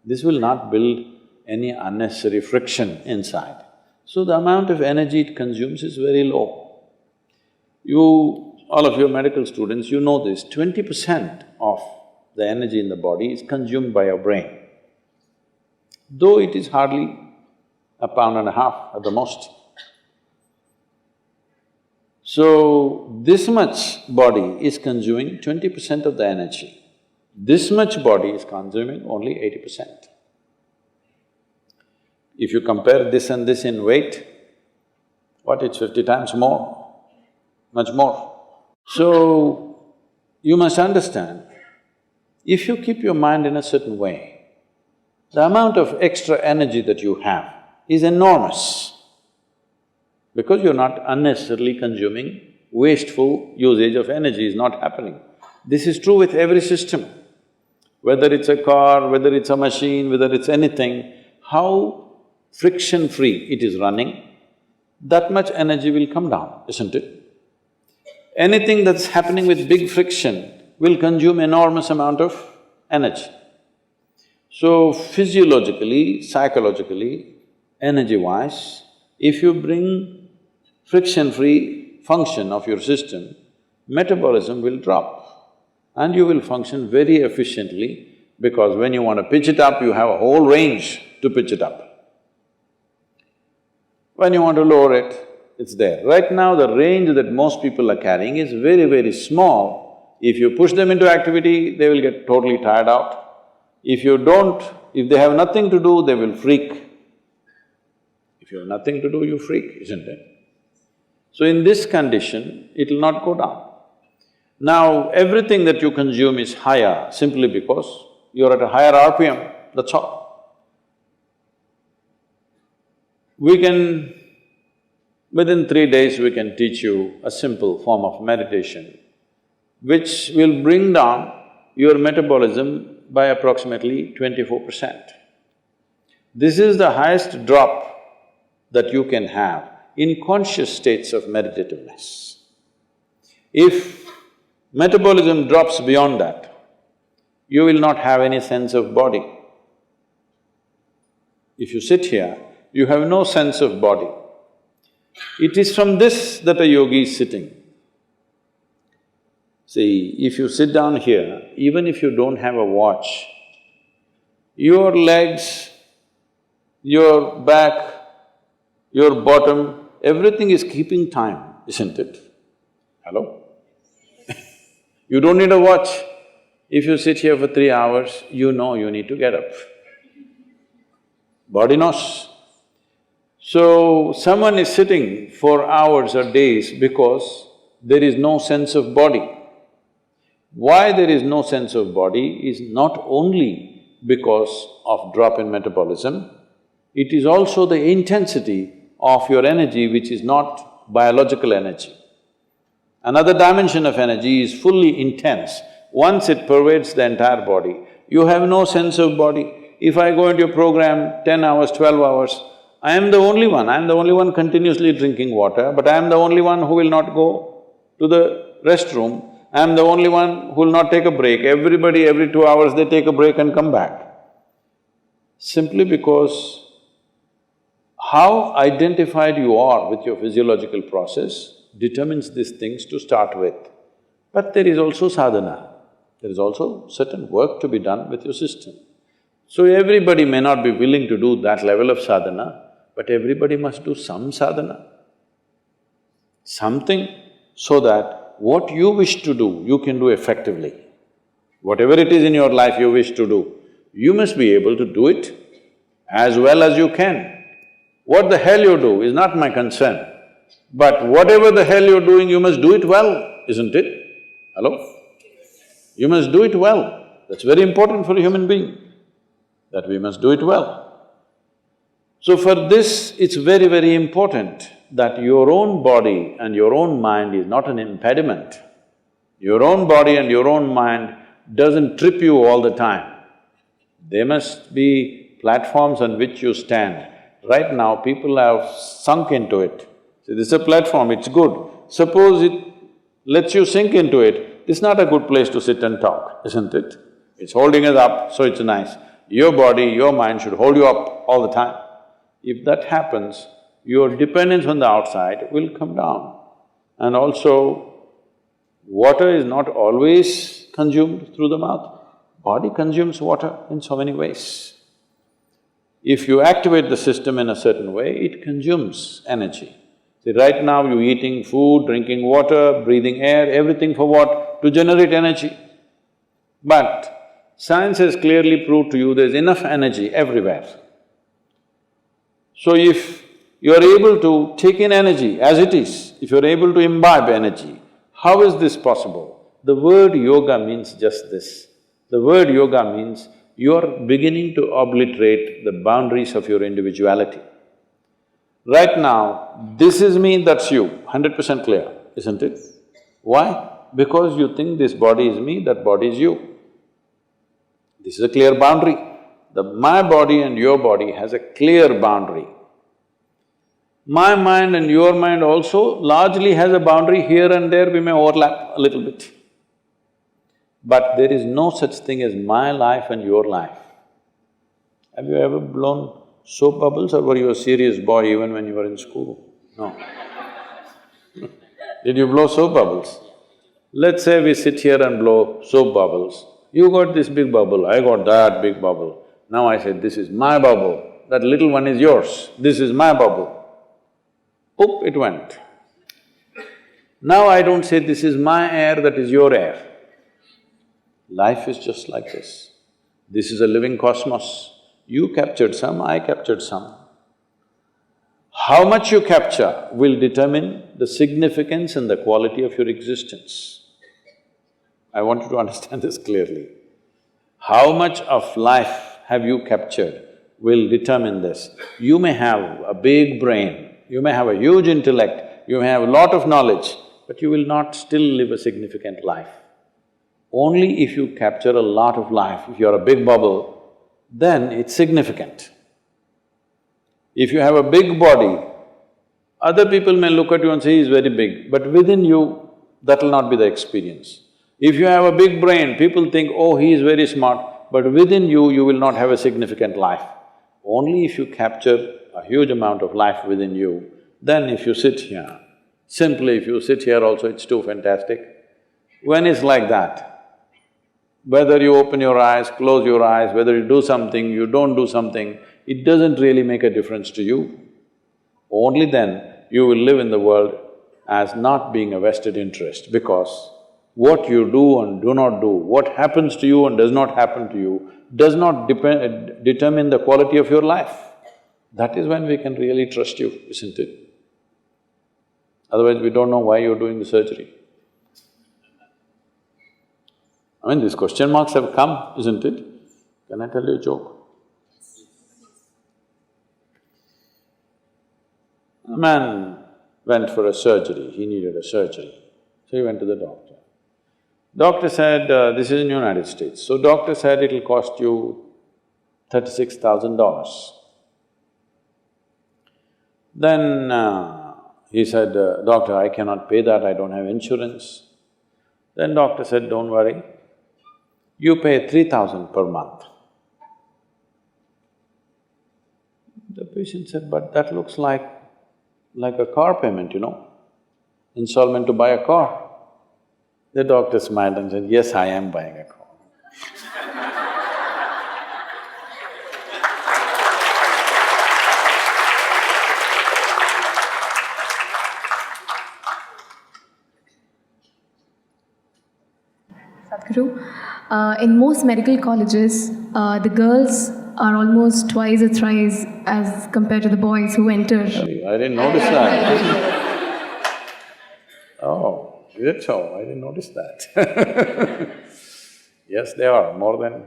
This will not build any unnecessary friction inside. So the amount of energy it consumes is very low. All of you medical students, you know this, 20% of the energy in the body is consumed by your brain, though it is hardly a pound and a half at the most. So, this much body is consuming 20% of the energy. This much body is consuming only 80%. If you compare this and this in weight, it's 50 times more, much more. So, you must understand, if you keep your mind in a certain way, the amount of extra energy that you have is enormous, because you're not unnecessarily consuming, wasteful usage of energy is not happening. This is true with every system. Whether it's a car, whether it's a machine, whether it's anything, how friction-free it is running, that much energy will come down, isn't it? Anything that's happening with big friction will consume enormous amount of energy. So physiologically, psychologically, energy-wise, if you bring friction-free function of your system, metabolism will drop and you will function very efficiently, because when you want to pitch it up, you have a whole range to pitch it up. When you want to lower it, it's there. Right now, the range that most people are carrying is very, very small. If you push them into activity, they will get totally tired out. If you don't, if they have nothing to do, they will freak. If you have nothing to do, you freak, isn't it? So in this condition, it will not go down. Now, everything that you consume is higher simply because you're at a higher RPM, that's all. Within 3 days, we can teach you a simple form of meditation which will bring down your metabolism by approximately 24%. This is the highest drop that you can have in conscious states of meditativeness. If metabolism drops beyond that, you will not have any sense of body. If you sit here, you have no sense of body. It is from this that a yogi is sitting. See, if you sit down here, even if you don't have a watch, your legs, your back, your bottom, everything is keeping time, isn't it? Hello? You don't need a watch. If you sit here for 3 hours, you know you need to get up. Body knows. So, someone is sitting for hours or days because there is no sense of body. Why there is no sense of body is not only because of drop in metabolism, it is also the intensity of your energy which is not biological energy. Another dimension of energy is fully intense. Once it pervades the entire body, you have no sense of body. If I go into a program 10 hours, 12 hours, I am the only one continuously drinking water, but I am the only one who will not go to the restroom. I am the only one who will not take a break. Everybody, every 2 hours they take a break and come back. Simply because how identified you are with your physiological process determines these things to start with. But there is also sadhana, there is also certain work to be done with your system. So everybody may not be willing to do that level of sadhana, but everybody must do some sadhana. Something so that what you wish to do, you can do effectively. Whatever it is in your life you wish to do, you must be able to do it as well as you can. What the hell you do is not my concern, but whatever the hell you're doing, you must do it well, isn't it? Hello? You must do it well. That's very important for a human being, that we must do it well. So for this, it's very, very important that your own body and your own mind is not an impediment. Your own body and your own mind doesn't trip you all the time. They must be platforms on which you stand. Right now, people have sunk into it. See, this is a platform, it's good. Suppose it lets you sink into it, it's not a good place to sit and talk, isn't it? It's holding us up, so it's nice. Your body, your mind should hold you up all the time. If that happens, your dependence on the outside will come down. And also, water is not always consumed through the mouth. Body consumes water in so many ways. If you activate the system in a certain way, it consumes energy. See, right now you're eating food, drinking water, breathing air, everything for what? To generate energy. But science has clearly proved to you there's enough energy everywhere. So if you're able to take in energy as it is, if you're able to imbibe energy, how is this possible? The word yoga means just this. The word yoga means you're beginning to obliterate the boundaries of your individuality. Right now, this is me, that's you, 100% clear, isn't it? Why? Because you think this body is me, that body is you. This is a clear boundary. My body and your body has a clear boundary. My mind and your mind also largely has a boundary. Here and there we may overlap a little bit. But there is no such thing as my life and your life. Have you ever blown soap bubbles, or were you a serious boy even when you were in school? No. Did you blow soap bubbles? Let's say we sit here and blow soap bubbles. You got this big bubble, I got that big bubble. Now I said, this is my bubble, that little one is yours, this is my bubble. Oop, it went. Now I don't say this is my air, that is your air. Life is just like this. This is a living cosmos. You captured some, I captured some. How much you capture will determine the significance and the quality of your existence. I want you to understand this clearly. How much of life have you captured will determine this. You may have a big brain, you may have a huge intellect, you may have a lot of knowledge, but you will not still live a significant life. Only if you capture a lot of life, if you're a big bubble, then it's significant. If you have a big body, other people may look at you and say, he's very big, but within you, that will not be the experience. If you have a big brain, people think, oh, he is very smart, but within you, you will not have a significant life. Only if you capture a huge amount of life within you, then if you sit here, simply if you sit here also, it's too fantastic. When it's like that, whether you open your eyes, close your eyes, whether you do something, you don't do something, it doesn't really make a difference to you. Only then you will live in the world as not being a vested interest, because what you do and do not do, what happens to you and does not happen to you, does not determine the quality of your life. That is when we can really trust you, isn't it? Otherwise, we don't know why you're doing the surgery. I mean, these question marks have come, isn't it? Can I tell you a joke? A man went for a surgery, he needed a surgery, so he went to the doctor. Doctor said, this is in United States, so doctor said it'll cost you $36,000. Then he said, doctor, I cannot pay that, I don't have insurance. Then doctor said, don't worry, you pay $3,000 per month. The patient said, but that looks like a car payment, you know, installment to buy a car. The doctor smiled and said, yes, I am buying a car. Sadhguru, in most medical colleges, the girls are almost twice or thrice as compared to the boys who enter. I didn't notice that. Oh, is it so? I didn't notice that. Yes, they are, more than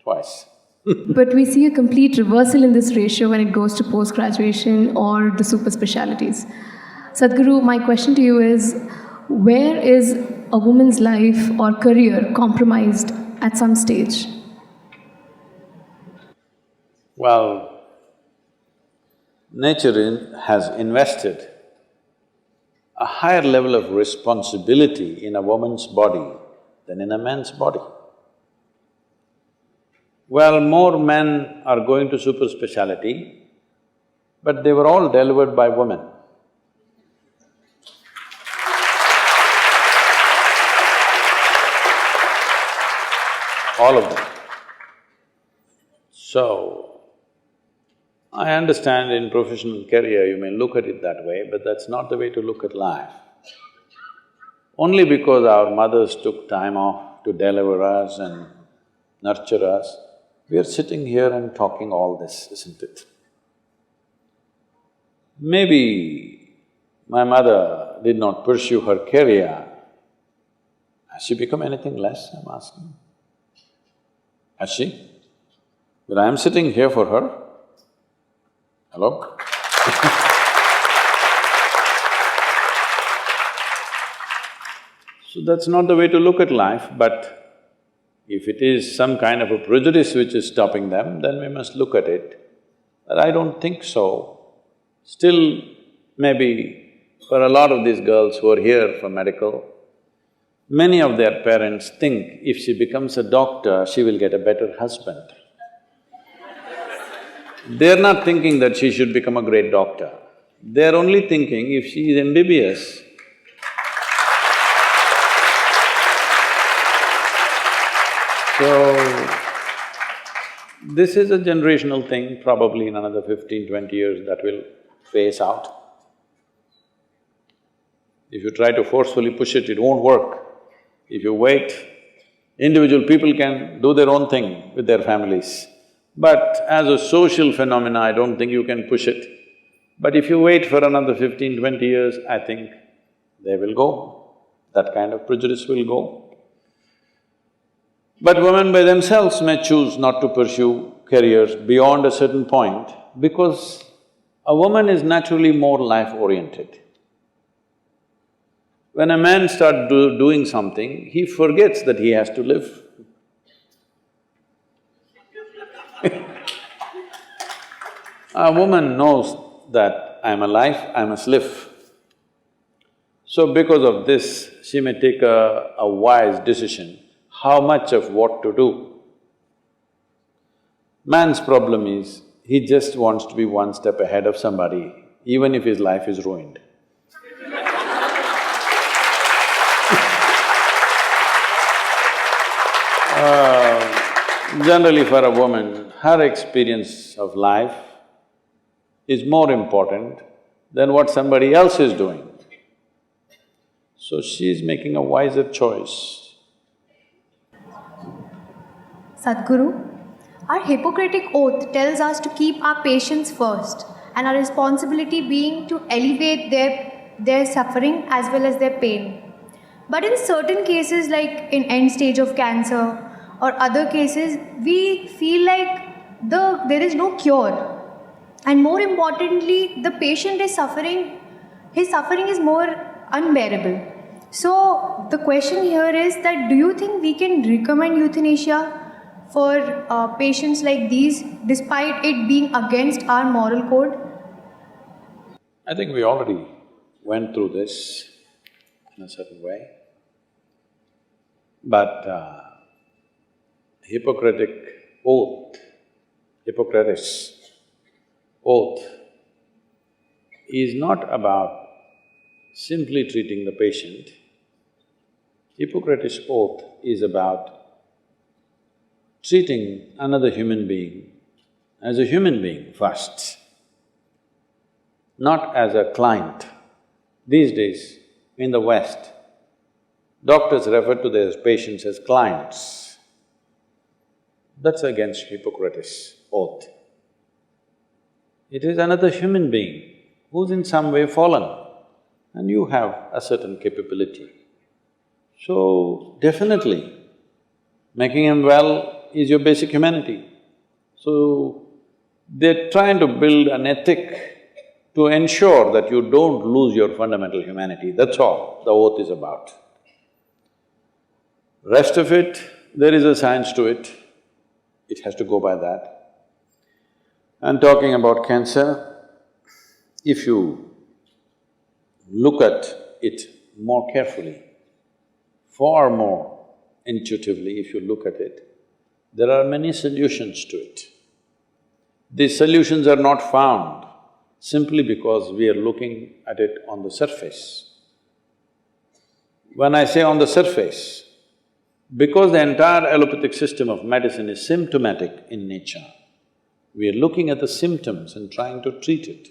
twice. But we see a complete reversal in this ratio when it goes to post-graduation or the super specialities. Sadhguru, my question to you is, where is a woman's life or career compromised at some stage? Well, nature has invested a higher level of responsibility in a woman's body than in a man's body. Well, more men are going to super speciality, but they were all delivered by women. All of them. So, I understand in professional career you may look at it that way, but that's not the way to look at life. Only because our mothers took time off to deliver us and nurture us, we are sitting here and talking all this, isn't it? Maybe my mother did not pursue her career. Has she become anything less, I'm asking? Has she? But I am sitting here for her. Hello? So that's not the way to look at life, but if it is some kind of a prejudice which is stopping them, then we must look at it. But I don't think so. Still, maybe for a lot of these girls who are here for medical, many of their parents think if she becomes a doctor, she will get a better husband. They're not thinking that she should become a great doctor. They're only thinking if she is MBBS, so this is a generational thing, probably in another 15, 20 years that will phase out. If you try to forcefully push it, it won't work. If you wait, individual people can do their own thing with their families. But as a social phenomena, I don't think you can push it. But if you wait for another 15, 20 years, I think they will go. That kind of prejudice will go. But women by themselves may choose not to pursue careers beyond a certain point because a woman is naturally more life-oriented. When a man starts doing something, he forgets that he has to live. A woman knows that I'm alive, I must live. So because of this, she may take a wise decision, how much of what to do. Man's problem is, he just wants to be one step ahead of somebody, even if his life is ruined. Generally for a woman, her experience of life is more important than what somebody else is doing. So she's making a wiser choice. Sadhguru, our Hippocratic oath tells us to keep our patients first and our responsibility being to alleviate their suffering as well as their pain. But in certain cases like in end stage of cancer or other cases, we feel like there is no cure. And more importantly, the patient is suffering, his suffering is more unbearable. So the question here is that do you think we can recommend euthanasia for patients like these despite it being against our moral code? I think we already went through this in a certain way. But Hippocratic oath, Hippocrates oath is not about simply treating the patient. Hippocrates oath is about treating another human being as a human being first, not as a client. These days, in the West, doctors refer to their patients as clients. That's against Hippocrates' oath. It is another human being who's in some way fallen and you have a certain capability. So, definitely, making him well is your basic humanity. So, they're trying to build an ethic to ensure that you don't lose your fundamental humanity, that's all the oath is about. Rest of it, there is a science to it, it has to go by that. And talking about cancer, if you look at it more carefully, far more intuitively if you look at it, there are many solutions to it. These solutions are not found simply because we are looking at it on the surface. When I say on the surface, because the entire allopathic system of medicine is symptomatic in nature, we are looking at the symptoms and trying to treat it.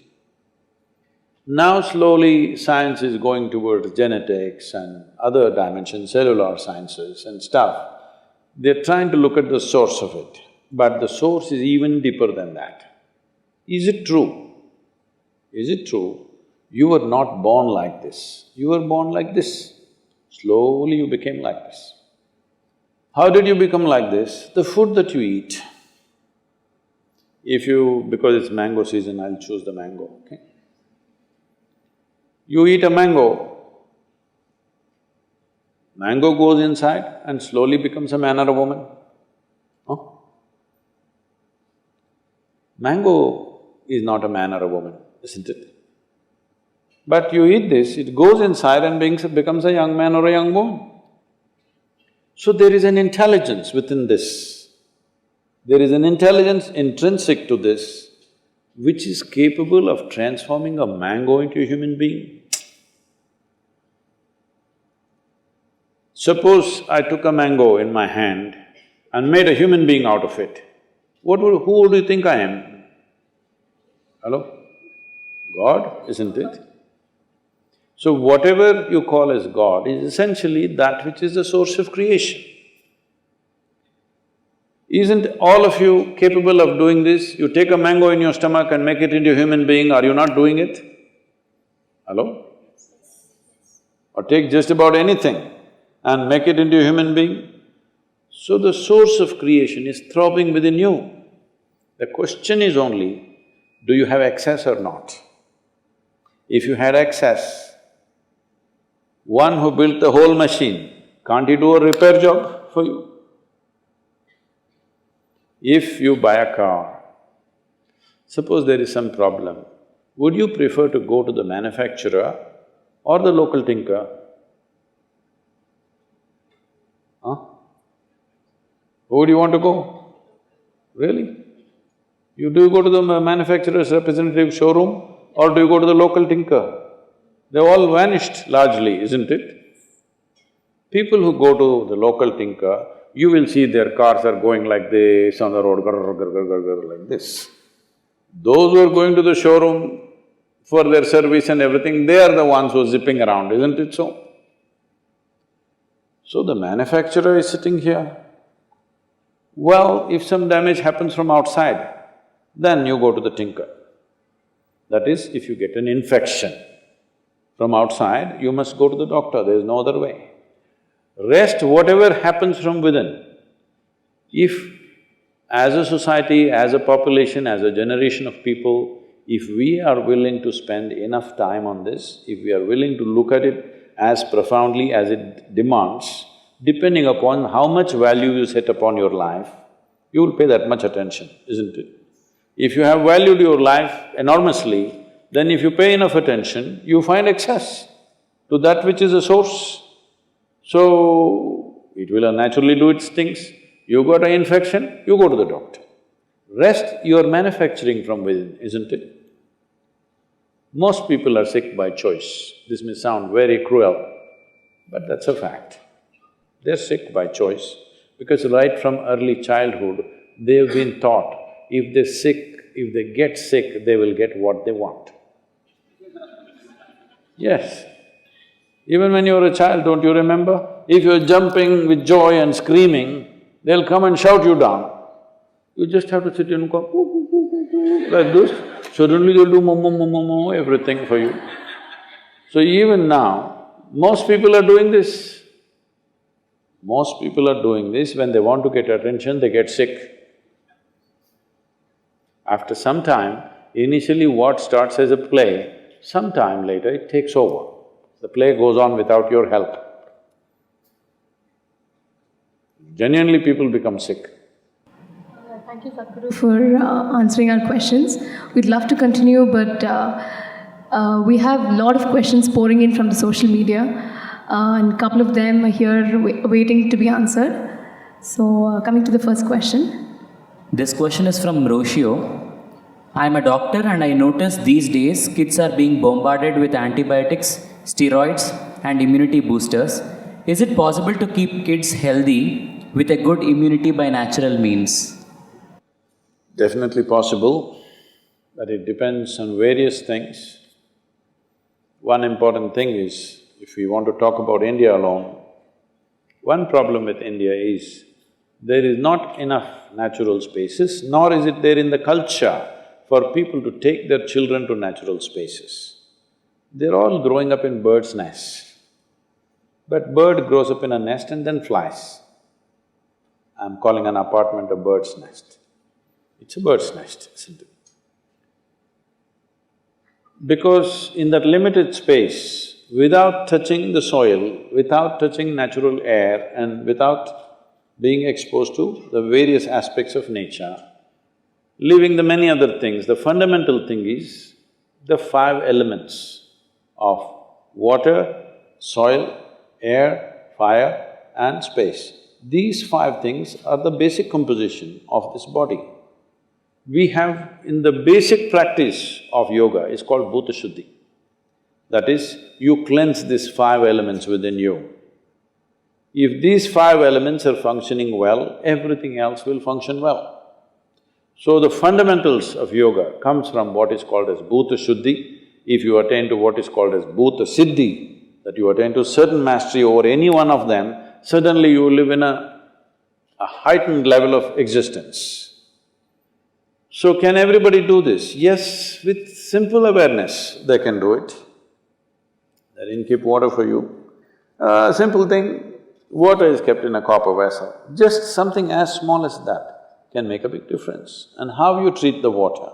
Now slowly science is going towards genetics and other dimensions, cellular sciences and stuff. They're trying to look at the source of it, but the source is even deeper than that. Is it true? Is it true? You were not born like this, you were born like this. Slowly you became like this. How did you become like this? The food that you eat. If you… because it's mango season, I'll choose the mango, okay? You eat a mango, mango goes inside and slowly becomes a man or a woman. Huh? Mango is not a man or a woman, isn't it? But you eat this, it goes inside and becomes a young man or a young woman. So there is an intelligence within this. There is an intelligence intrinsic to this which is capable of transforming a mango into a human being. Suppose I took a mango in my hand and made a human being out of it, who would you think I am? Hello? God, isn't it? So whatever you call as God is essentially that which is the source of creation. Isn't all of you capable of doing this? You take a mango in your stomach and make it into a human being, are you not doing it? Hello? Or take just about anything and make it into a human being. So the source of creation is throbbing within you. The question is only, do you have access or not? If you had access, one who built the whole machine, can't he do a repair job for you? If you buy a car, suppose there is some problem, would you prefer to go to the manufacturer or the local tinker? Huh? Who do you want to go? Really? Do you go to the manufacturer's representative showroom or do you go to the local tinker? They've all vanished largely, isn't it? People who go to the local tinker, you will see their cars are going like this on the road, like this. Those who are going to the showroom for their service and everything, they are the ones who are zipping around, isn't it so? So the manufacturer is sitting here. Well, if some damage happens from outside, then you go to the tinker. That is, if you get an infection from outside, you must go to the doctor, there is no other way. Rest, whatever happens from within, if as a society, as a population, as a generation of people, if we are willing to spend enough time on this, if we are willing to look at it as profoundly as it demands, depending upon how much value you set upon your life, you will pay that much attention, isn't it? If you have valued your life enormously, then if you pay enough attention, you find access to that which is a source. So, it will naturally do its things. You got an infection, you go to the doctor. Rest, you are manufacturing from within, isn't it? Most people are sick by choice. This may sound very cruel, but that's a fact. They're sick by choice because right from early childhood, they've been taught if they get sick, they will get what they want. Yes. Even when you were a child, don't you remember? If you're jumping with joy and screaming, they'll come and shout you down. You just have to sit and go like this. Suddenly they'll do mo, everything for you. So even now, most people are doing this. Most people are doing this, when they want to get attention, they get sick. After some time, initially what starts as a play, sometime later it takes over. The play goes on without your help. Genuinely people become sick. Thank you, Sadhguru, for answering our questions. We'd love to continue, but we have a lot of questions pouring in from the social media, and a couple of them are here waiting to be answered. So, coming to the first question. This question is from Roshio. I am a doctor and I notice these days kids are being bombarded with antibiotics, steroids and immunity boosters. Is it possible to keep kids healthy with a good immunity by natural means? Definitely possible, but it depends on various things. One important thing is, if we want to talk about India alone, one problem with India is there is not enough natural spaces, nor is it there in the culture for people to take their children to natural spaces. They're all growing up in bird's nests. But bird grows up in a nest and then flies. I'm calling an apartment a bird's nest. It's a bird's nest, isn't it? Because in that limited space, without touching the soil, without touching natural air and without being exposed to the various aspects of nature, leaving the many other things, the fundamental thing is the five elements of water, soil, air, fire and space. These five things are the basic composition of this body. We have… in the basic practice of yoga is called Bhuta Shuddhi. That is, you cleanse these five elements within you. If these five elements are functioning well, everything else will function well. So the fundamentals of yoga comes from what is called as Bhuta Shuddhi. if you attain to what is called as bhuta siddhi, that you attain to certain mastery over any one of them, suddenly you live in a heightened level of existence. So can everybody do this? Yes, with simple awareness they can do it. They didn't keep water for you. Simple thing, water is kept in a copper vessel. Just something as small as that can make a big difference. And how you treat the water.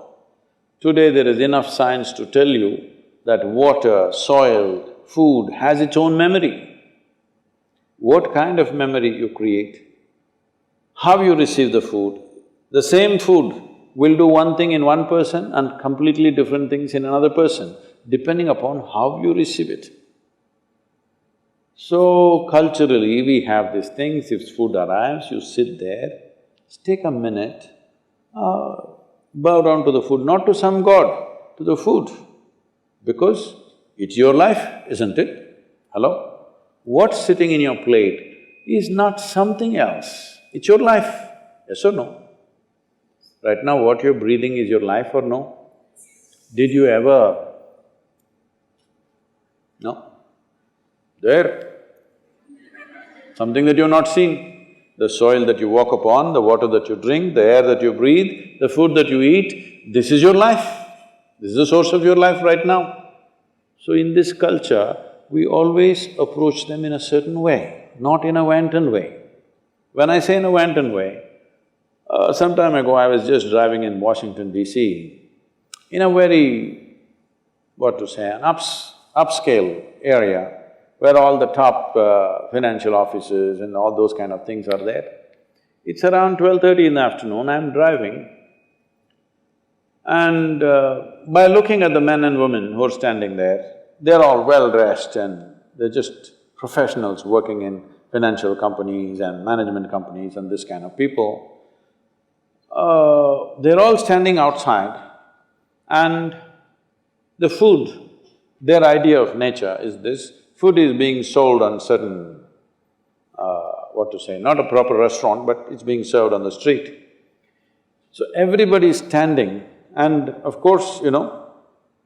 Today there is enough science to tell you that water, soil, food has its own memory. What kind of memory you create, how you receive the food. The same food will do one thing in one person and completely different things in another person, depending upon how you receive it. So, culturally, we have these things, if food arrives, you sit there, take a minute, bow down to the food, not to some god, to the food, because it's your life, isn't it? Hello? What's sitting in your plate is not something else, it's your life, yes or no? Right now, what you're breathing is your life or no? Did you ever… No? There. Something that you've not seen. The soil that you walk upon, the water that you drink, the air that you breathe, the food that you eat, this is your life. This is the source of your life right now. So in this culture, we always approach them in a certain way, not in a wanton way. When I say in a wanton way, some time ago I was just driving in Washington, D.C., in a very, what to say, an upscale area where all the top financial offices and all those kind of things are there. It's around 12:30 in the afternoon, I'm driving, and by looking at the men and women who are standing there, they're all well-dressed and they're just professionals working in financial companies and management companies and this kind of people. They're all standing outside and the food, their idea of nature is this, food is being sold on certain, what to say, not a proper restaurant, but it's being served on the street. So everybody is standing and of course, you know,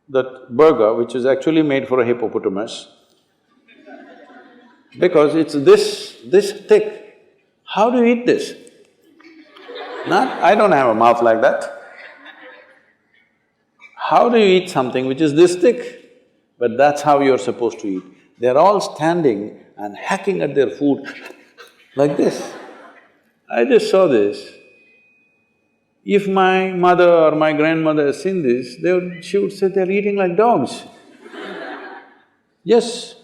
that burger which is actually made for a hippopotamus, because it's this thick, how do you eat this? I don't have a mouth like that. How do you eat something which is this thick? But that's how you're supposed to eat. They're all standing and hacking at their food like this. I just saw this. If my mother or my grandmother has seen this, she would say they're eating like dogs. Yes,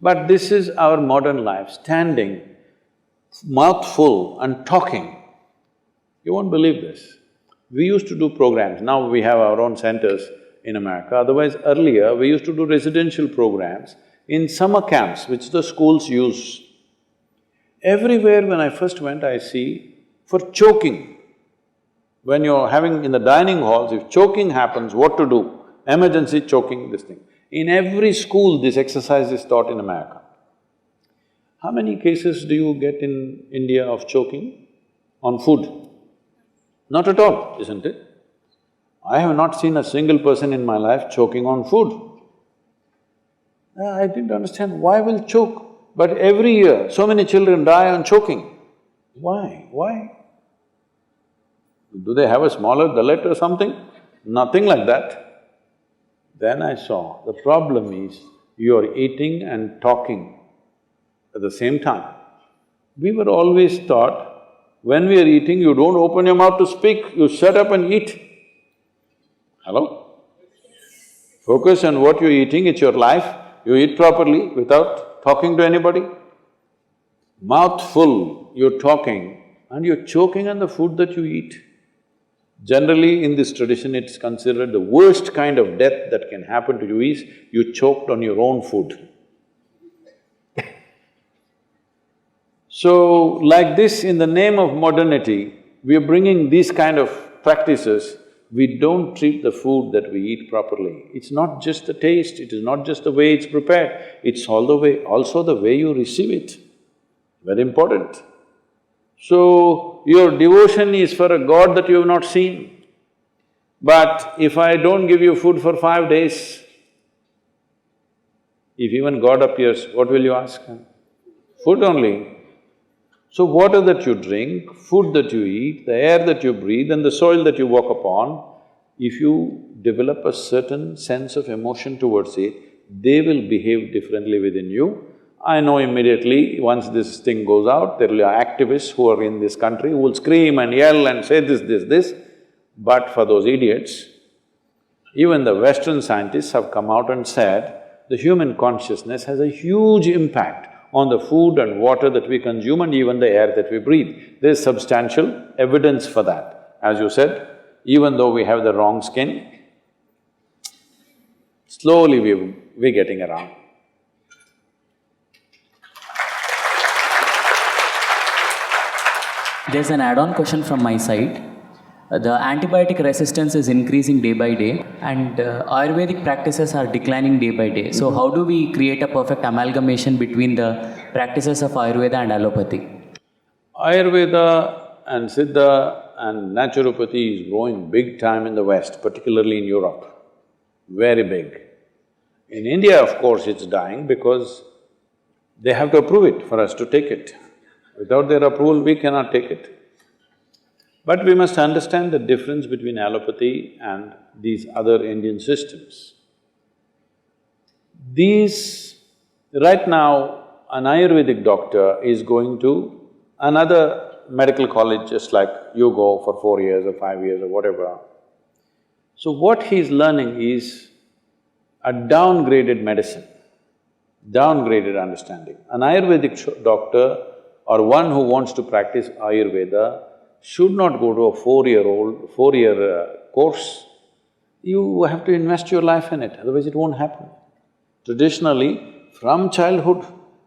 but this is our modern life, standing, mouth full and talking. You won't believe this. We used to do programs, now we have our own centers in America. Otherwise, earlier we used to do residential programs in summer camps, which the schools use. Everywhere when I first went, I see for choking. When you're having in the dining halls, if choking happens, what to do? Emergency choking, this thing. In every school, this exercise is taught in America. How many cases do you get in India of choking on food? Not at all, isn't it? I have not seen a single person in my life choking on food. I didn't understand, why will choke? But every year, so many children die on choking. Why? Why? Do they have a smaller gullet or something? Nothing like that. Then I saw, the problem is, you're eating and talking at the same time. We were always taught, when we are eating, you don't open your mouth to speak, you shut up and eat. Hello? Focus on what you're eating, it's your life, you eat properly without talking to anybody. Mouth full, you're talking and you're choking on the food that you eat. Generally, in this tradition, it's considered the worst kind of death that can happen to you is you choked on your own food. So, like this, in the name of modernity, we are bringing these kind of practices. We don't treat the food that we eat properly. It's not just the taste, it is not just the way it's prepared, it's also the way you receive it. Very important. So, your devotion is for a god that you have not seen. But if I don't give you food for 5 days, If even God appears, what will you ask? Food only. So water that you drink, food that you eat, the air that you breathe and the soil that you walk upon, if you develop a certain sense of emotion towards it, they will behave differently within you. I know immediately, once this thing goes out, there will be activists who are in this country who will scream and yell and say this. But for those idiots, even the Western scientists have come out and said, the human consciousness has a huge impact on the food and water that we consume and even the air that we breathe. There is substantial evidence for that. As you said, even though we have the wrong skin, slowly we're getting around. There's an add-on question from my side. The antibiotic resistance is increasing day by day and Ayurvedic practices are declining day by day. So how do we create a perfect amalgamation between the practices of Ayurveda and allopathy? Ayurveda and Siddha and naturopathy is growing big time in the West, particularly in Europe, very big. In India, of course, it's dying because they have to approve it for us to take it. Without their approval, we cannot take it. But we must understand the difference between allopathy and these other Indian systems. Right now, an Ayurvedic doctor is going to another medical college just like you go for 4 years or 5 years or whatever. So what he's learning is a downgraded medicine, downgraded understanding. An Ayurvedic doctor or one who wants to practice Ayurveda should not go to a four-year course. You have to invest your life in it, otherwise it won't happen. Traditionally, from childhood,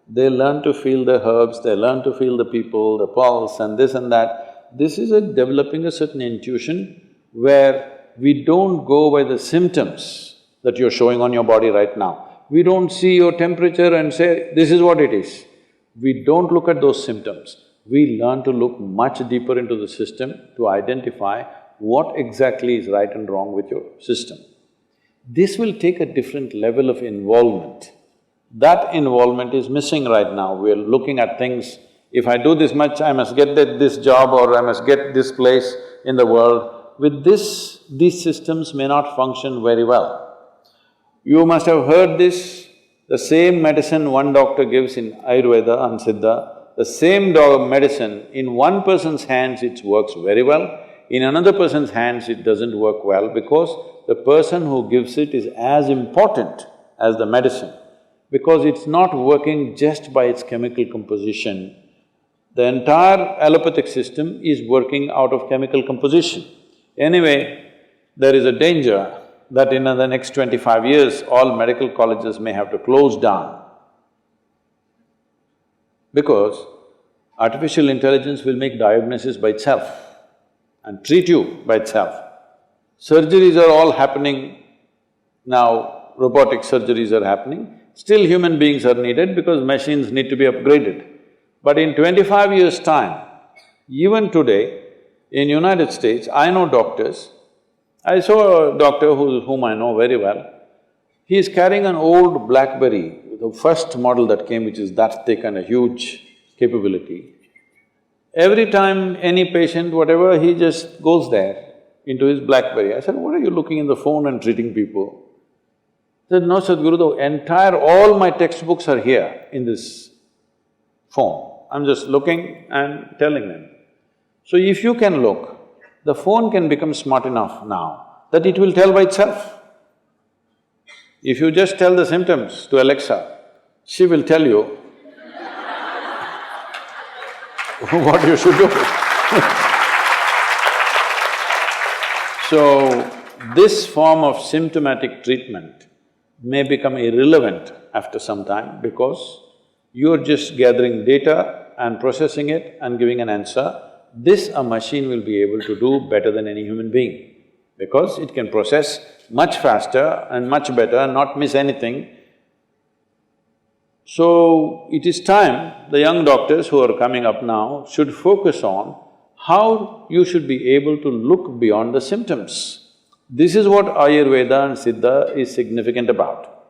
they learn to feel the herbs, they learn to feel the people, the pulse and this and that. This is developing a certain intuition where we don't go by the symptoms that you're showing on your body right now. We don't see your temperature and say, this is what it is. We don't look at those symptoms. We learn to look much deeper into the system to identify what exactly is right and wrong with your system. This will take a different level of involvement. That involvement is missing right now. We're looking at things, if I do this much, I must get this job or I must get this place in the world. With this, these systems may not function very well. You must have heard this, the same medicine one doctor gives in Ayurveda and Siddha, the same medicine, in one person's hands it works very well, in another person's hands it doesn't work well because the person who gives it is as important as the medicine, because it's not working just by its chemical composition. The entire allopathic system is working out of chemical composition. Anyway, there is a danger that in the next 25 years, all medical colleges may have to close down because artificial intelligence will make diagnosis by itself and treat you by itself. Surgeries are all happening now, robotic surgeries are happening. Still human beings are needed because machines need to be upgraded. But in 25 years' time, even today, in United States, I know doctors. I saw a doctor whom I know very well. He is carrying an old BlackBerry, the first model that came, which is that thick and a huge capability. Every time any patient, whatever, he just goes there into his BlackBerry. I said, what are you looking in the phone and treating people? He said, no, Sadhguru, all my textbooks are here in this phone. I'm just looking and telling them. So if you can look, the phone can become smart enough now that it will tell by itself. If you just tell the symptoms to Alexa, she will tell you what you should do. So, this form of symptomatic treatment may become irrelevant after some time because you're just gathering data and processing it and giving an answer. This a machine will be able to do better than any human being because it can process much faster and much better and not miss anything. So, it is time the young doctors who are coming up now should focus on how you should be able to look beyond the symptoms. This is what Ayurveda and Siddha is significant about.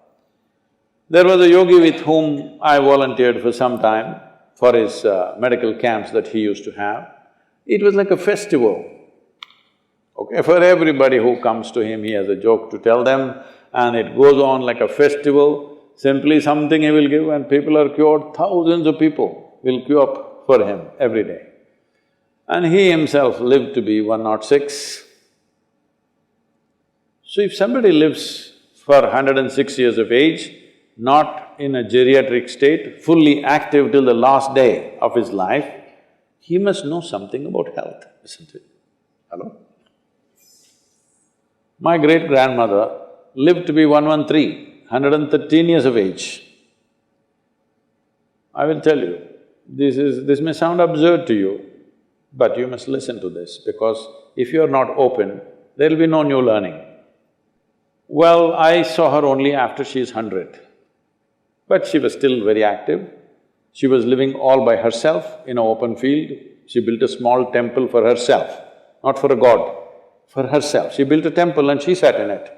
There was a yogi with whom I volunteered for some time for his medical camps that he used to have. It was like a festival. Okay, for everybody who comes to him, he has a joke to tell them, and it goes on like a festival. Simply something he will give and people are cured, thousands of people will queue up for him every day. And he himself lived to be 106. So if somebody lives for 106 years of age, not in a geriatric state, fully active till the last day of his life, he must know something about health, isn't it? Hello? My great-grandmother lived to be 113, 113 years of age. I will tell you, this may sound absurd to you, but you must listen to this because if you are not open, there will be no new learning. Well, I saw her only after she's 100, but she was still very active. She was living all by herself in an open field. She built a small temple for herself, not for a god, for herself. She built a temple and she sat in it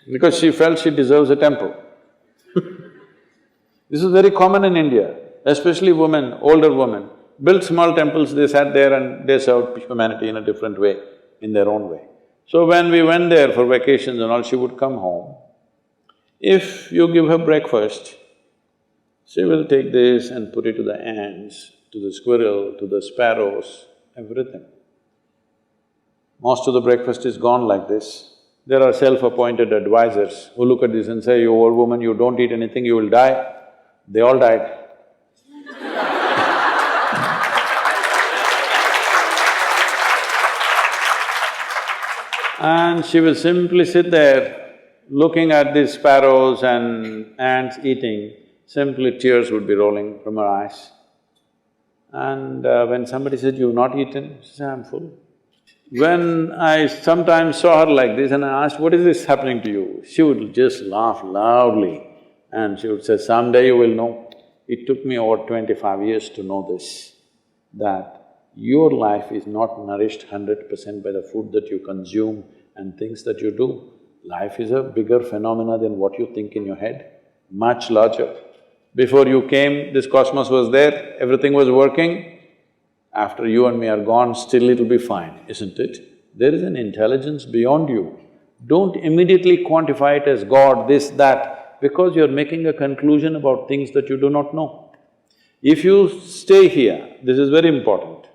because she felt she deserves a temple. This is very common in India, especially women, older women, built small temples, they sat there and they served humanity in a different way, in their own way. So when we went there for vacations and all, she would come home. If you give her breakfast, she will take this and put it to the ants, to the squirrel, to the sparrows, everything. Most of the breakfast is gone like this. There are self-appointed advisors who look at this and say, "You old woman, you don't eat anything, you will die." They all died. And she will simply sit there looking at these sparrows and ants eating, simply tears would be rolling from her eyes. And when somebody said, "You've not eaten?" She said, "I'm full." When I sometimes saw her like this and I asked, "What is this happening to you?" She would just laugh loudly and she would say, "Someday you will know." It took me over 25 years to know this, that your life is not nourished 100% by the food that you consume and things that you do. Life is a bigger phenomena than what you think in your head, much larger. Before you came, this cosmos was there, everything was working. After you and me are gone, still it'll be fine, isn't it? There is an intelligence beyond you. Don't immediately quantify it as God, this, that, because you're making a conclusion about things that you do not know. If you stay here, this is very important.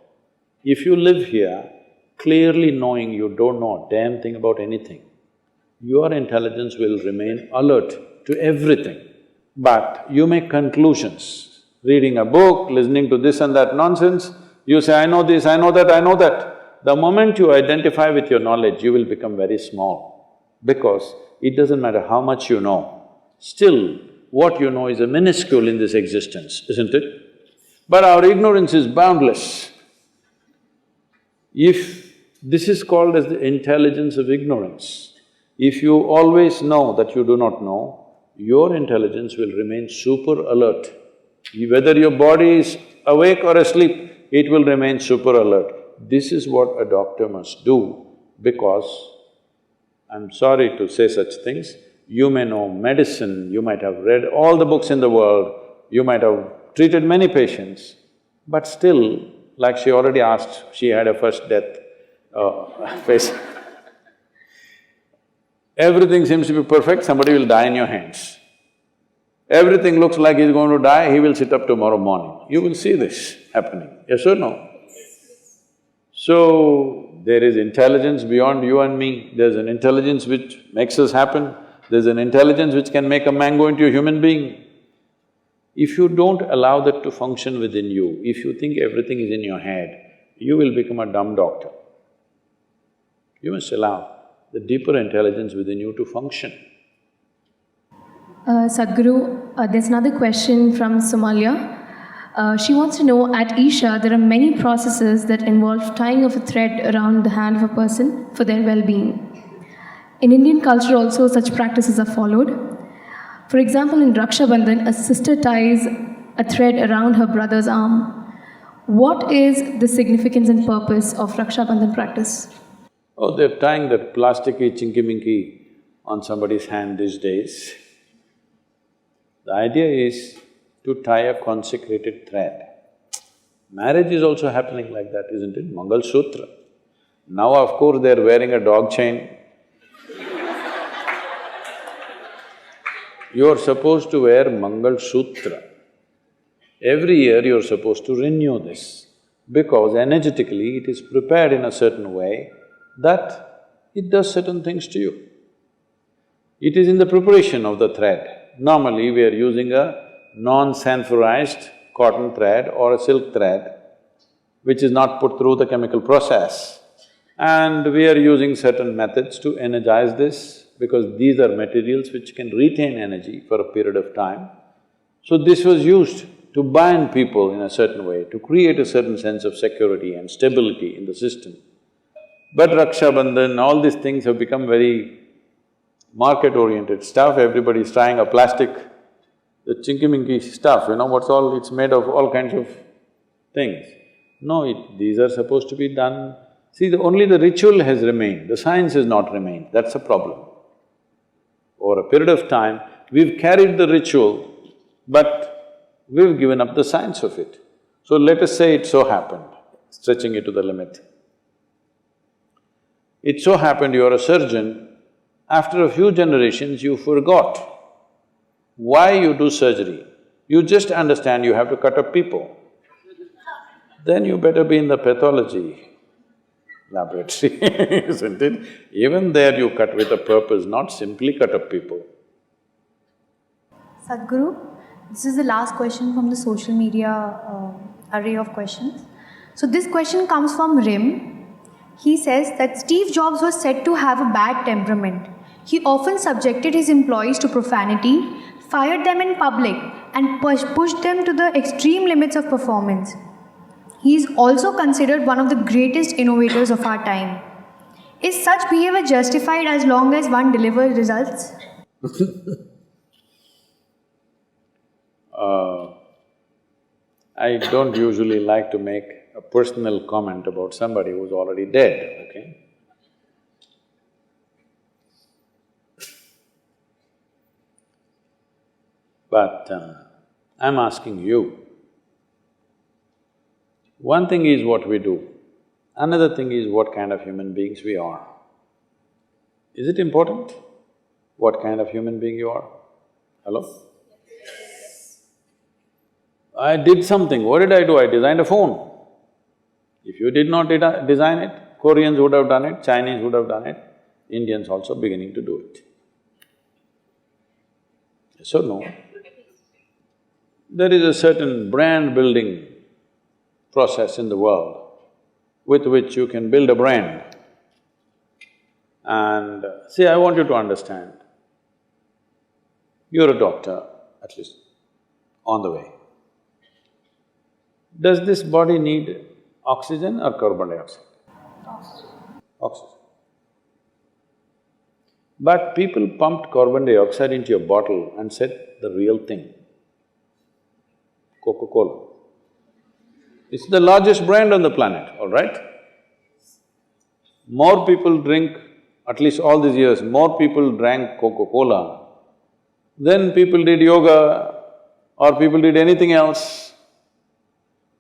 If you live here, clearly knowing you don't know a damn thing about anything, your intelligence will remain alert to everything. But you make conclusions, reading a book, listening to this and that nonsense, you say, "I know this, I know that, I know that." The moment you identify with your knowledge, you will become very small because it doesn't matter how much you know, still what you know is a minuscule in this existence, isn't it? But our ignorance is boundless. If this is called as the intelligence of ignorance, if you always know that you do not know, your intelligence will remain super alert. Whether your body is awake or asleep, it will remain super alert. This is what a doctor must do because, I'm sorry to say such things, you may know medicine, you might have read all the books in the world, you might have treated many patients, but still, like she already asked, she had a first death face. Everything seems to be perfect, somebody will die in your hands. Everything looks like he's going to die, he will sit up tomorrow morning. You will see this happening, yes or no? So, there is intelligence beyond you and me, there's an intelligence which makes us happen, there's an intelligence which can make a mango into a human being. If you don't allow that to function within you, if you think everything is in your head, you will become a dumb doctor. You must allow the deeper intelligence within you to function. Sadhguru, there's another question from Somalia. She wants to know, at Isha, there are many processes that involve tying of a thread around the hand of a person for their well-being. In Indian culture also, such practices are followed. For example, in Raksha Bandhan, a sister ties a thread around her brother's arm. What is the significance and purpose of Raksha Bandhan practice? Oh, they're tying that plasticky, chinky-minky on somebody's hand these days. The idea is to tie a consecrated thread. Marriage is also happening like that, isn't it? Mangal Sutra. Now, of course, they're wearing a dog chain. You're supposed to wear Mangal Sutra. Every year you're supposed to renew this, because energetically it is prepared in a certain way that it does certain things to you. It is in the preparation of the thread. Normally, we are using a non-sanforized cotton thread or a silk thread, which is not put through the chemical process. And we are using certain methods to energize this, because these are materials which can retain energy for a period of time. So this was used to bind people in a certain way, to create a certain sense of security and stability in the system. But Raksha Bandhan, all these things have become very market-oriented stuff. Everybody's trying a plastic, the chinky-minky stuff, what's all… it's made of all kinds of things. No, these are supposed to be done… See, only the ritual has remained, the science has not remained, that's the problem. Over a period of time, we've carried the ritual, but we've given up the science of it. So let us say it so happened, stretching it to the limit. It so happened you're a surgeon, after a few generations you forgot why you do surgery. You just understand you have to cut up people. Then you better be in the pathology laboratory, isn't it? Even there you cut with a purpose, not simply cut up people. Sadhguru, this is the last question from the social media array of questions. So this question comes from Rim. He says that Steve Jobs was said to have a bad temperament. He often subjected his employees to profanity, fired them in public, and pushed them to the extreme limits of performance. He is also considered one of the greatest innovators of our time. Is such behavior justified as long as one delivers results? I don't usually like to make a personal comment about somebody who's already dead, okay? But I'm asking you, one thing is what we do, another thing is what kind of human beings we are. Is it important what kind of human being you are? Hello? I did something, what did I do? I designed a phone. If you did not design it, Koreans would have done it, Chinese would have done it, Indians also beginning to do it. Yes or no? There is a certain brand building process in the world with which you can build a brand. And see, I want you to understand, you're a doctor, at least on the way. Does this body need oxygen or carbon dioxide? Oxygen. But people pumped carbon dioxide into your bottle and said the real thing, Coca-Cola. It's the largest brand on the planet, all right? More people drink, at least all these years, more people drank Coca-Cola than people did yoga or people did anything else.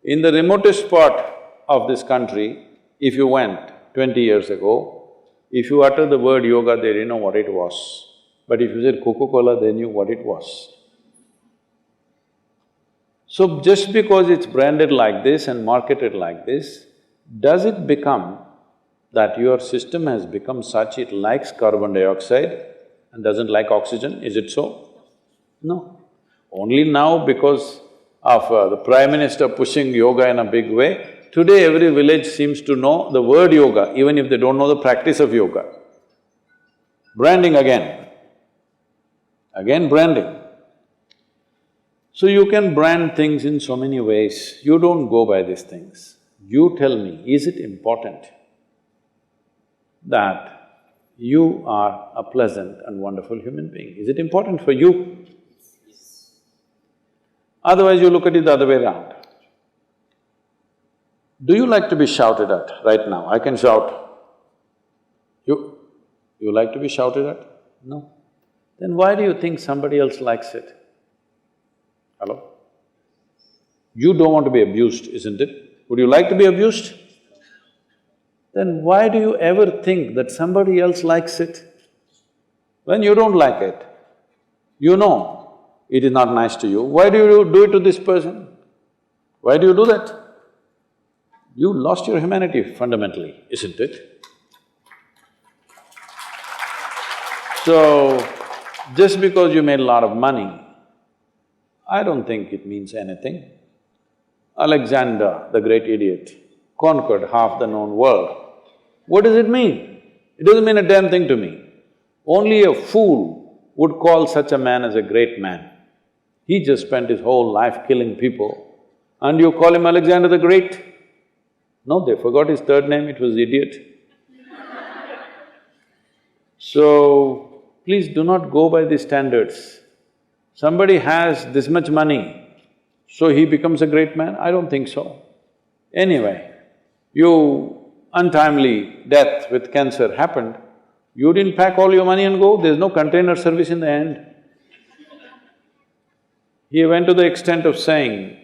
In the remotest part of this country, if you went 20 years ago, if you uttered the word yoga, they didn't know what it was. But if you said Coca-Cola, they knew what it was. So just because it's branded like this and marketed like this, does it become that your system has become such it likes carbon dioxide and doesn't like oxygen? Is it so? No. Only now because of the Prime Minister pushing yoga in a big way, today every village seems to know the word yoga, even if they don't know the practice of yoga. Branding again branding. So you can brand things in so many ways, you don't go by these things. You tell me, is it important that you are a pleasant and wonderful human being? Is it important for you? Otherwise you look at it the other way around. Do you like to be shouted at right now? I can shout. You like to be shouted at? No. Then why do you think somebody else likes it? Hello? You don't want to be abused, isn't it? Would you like to be abused? Then why do you ever think that somebody else likes it? When you don't like it, you know it is not nice to you, why do you do it to this person? Why do you do that? You lost your humanity fundamentally, isn't it? So, just because you made a lot of money, I don't think it means anything. Alexander, the great idiot, conquered half the known world. What does it mean? It doesn't mean a damn thing to me. Only a fool would call such a man as a great man. He just spent his whole life killing people, and you call him Alexander the Great? No, they forgot his third name, it was idiot. So, please do not go by these standards. Somebody has this much money, so he becomes a great man? I don't think so. Anyway, untimely death with cancer happened, you didn't pack all your money and go, there's no container service in the end. He went to the extent of saying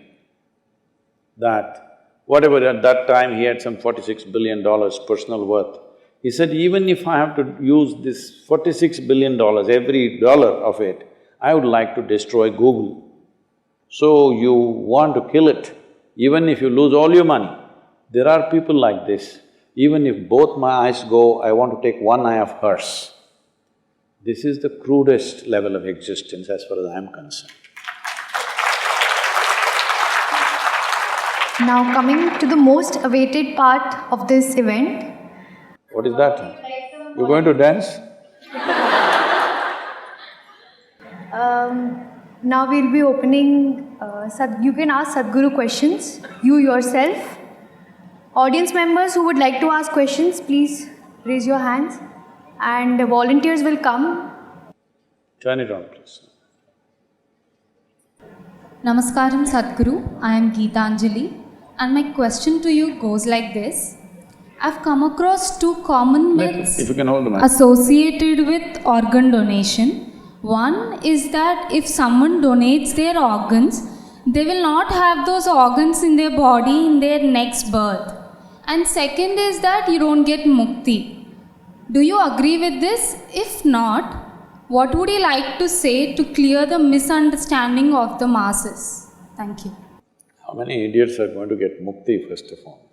that whatever at that time he had some $46 billion personal worth. He said, even if I have to use this $46 billion, every dollar of it, I would like to destroy Google. So you want to kill it, even if you lose all your money. There are people like this. Even if both my eyes go, I want to take one eye of hers. This is the crudest level of existence as far as I am concerned. Now coming to the most awaited part of this event. What is that? You're going to dance? Now we'll be opening, you can ask Sadhguru questions, you yourself. Audience members who would like to ask questions, please raise your hands and volunteers will come. Turn it on, please. Namaskaram Sadhguru, I am Geetanjali and my question to you goes like this. I've come across two common myths If you can hold the mic. associated with organ donation. One is that if someone donates their organs, they will not have those organs in their body in their next birth. And second is that you don't get mukti. Do you agree with this? If not, what would you like to say to clear the misunderstanding of the masses? Thank you. How many idiots are going to get mukti, first of all?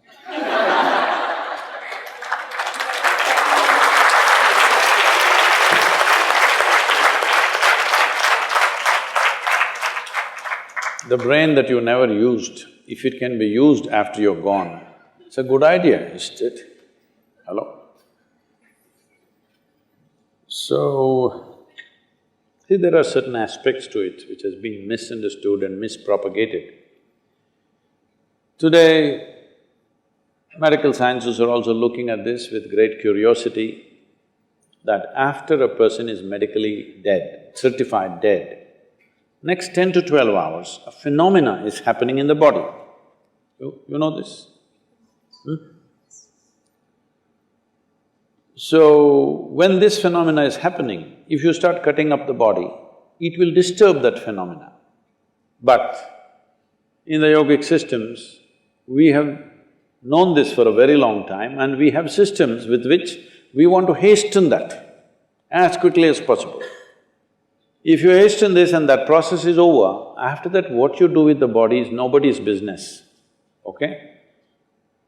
The brain that you never used, if it can be used after you're gone, it's a good idea, isn't it? Hello? So, see, there are certain aspects to it which has been misunderstood and mispropagated. Today, medical sciences are also looking at this with great curiosity, that after a person is medically dead, certified dead, next 10 to 12 hours, a phenomena is happening in the body. You know this? So, when this phenomena is happening, if you start cutting up the body, it will disturb that phenomena. But in the yogic systems, we have known this for a very long time and we have systems with which we want to hasten that as quickly as possible. If you hasten this and that process is over, after that what you do with the body is nobody's business, okay?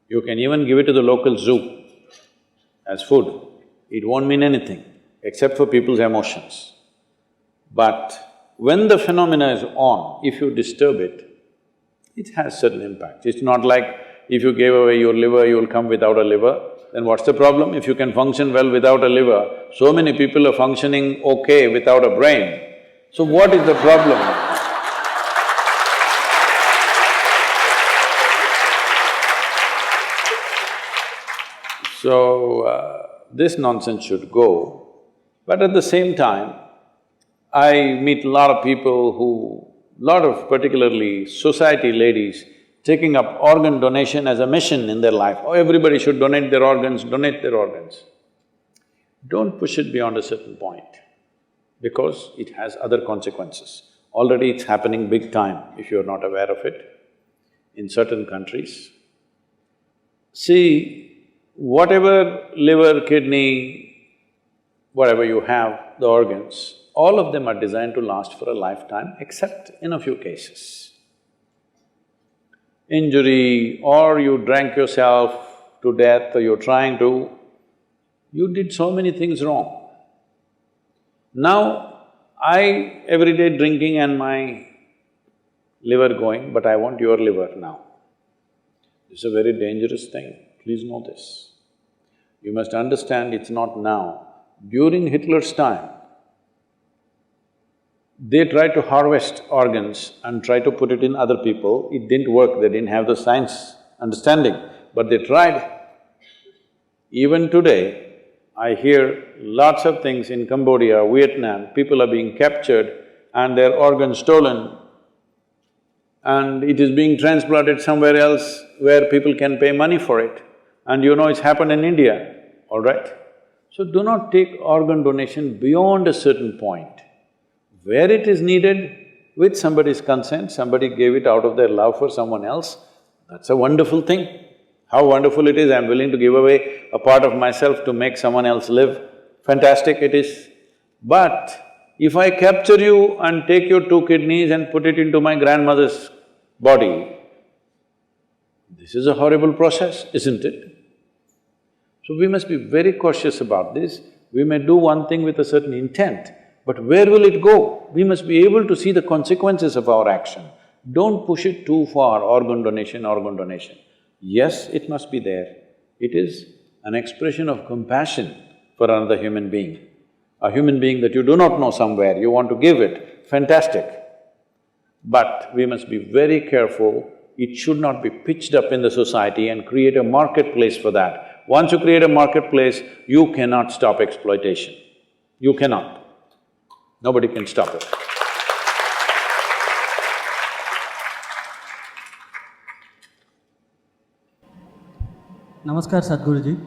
You can even give it to the local zoo as food. It won't mean anything except for people's emotions. But when the phenomena is on, if you disturb it, it has certain impact. It's not like if you gave away your liver, you will come without a liver, then what's the problem? If you can function well without a liver, so many people are functioning okay without a brain. So what is the problem? So, this nonsense should go. But at the same time, I meet a lot of people lot of particularly society ladies taking up organ donation as a mission in their life. Oh, everybody should donate their organs, donate their organs. Don't push it beyond a certain point. because it has other consequences. Already it's happening big time if you're not aware of it in certain countries. See, whatever liver, kidney, whatever you have, the organs, all of them are designed to last for a lifetime except in a few cases. Injury, or you drank yourself to death, or you're trying to, you did so many things wrong. Now, every day drinking and my liver going, but I want your liver now. It's a very dangerous thing, please know this. You must understand it's not now. During Hitler's time, they tried to harvest organs and try to put it in other people. It didn't work, they didn't have the science understanding, but they tried. Even today, I hear lots of things in Cambodia, Vietnam, people are being captured and their organs stolen and it is being transplanted somewhere else where people can pay money for it. And you know it's happened in India, all right? So do not take organ donation beyond a certain point. Where it is needed, with somebody's consent, somebody gave it out of their love for someone else, that's a wonderful thing. How wonderful it is, I'm willing to give away a part of myself to make someone else live, fantastic it is. But if I capture you and take your 2 kidneys and put it into my grandmother's body, this is a horrible process, isn't it? So we must be very cautious about this. We may do one thing with a certain intent, but where will it go? We must be able to see the consequences of our action. Don't push it too far, organ donation, organ donation. Yes, it must be there. It is an expression of compassion for another human being. A human being that you do not know somewhere, you want to give it, fantastic. But we must be very careful, it should not be pitched up in the society and create a marketplace for that. Once you create a marketplace, you cannot stop exploitation. You cannot. Nobody can stop it. Namaskar Sadhguruji,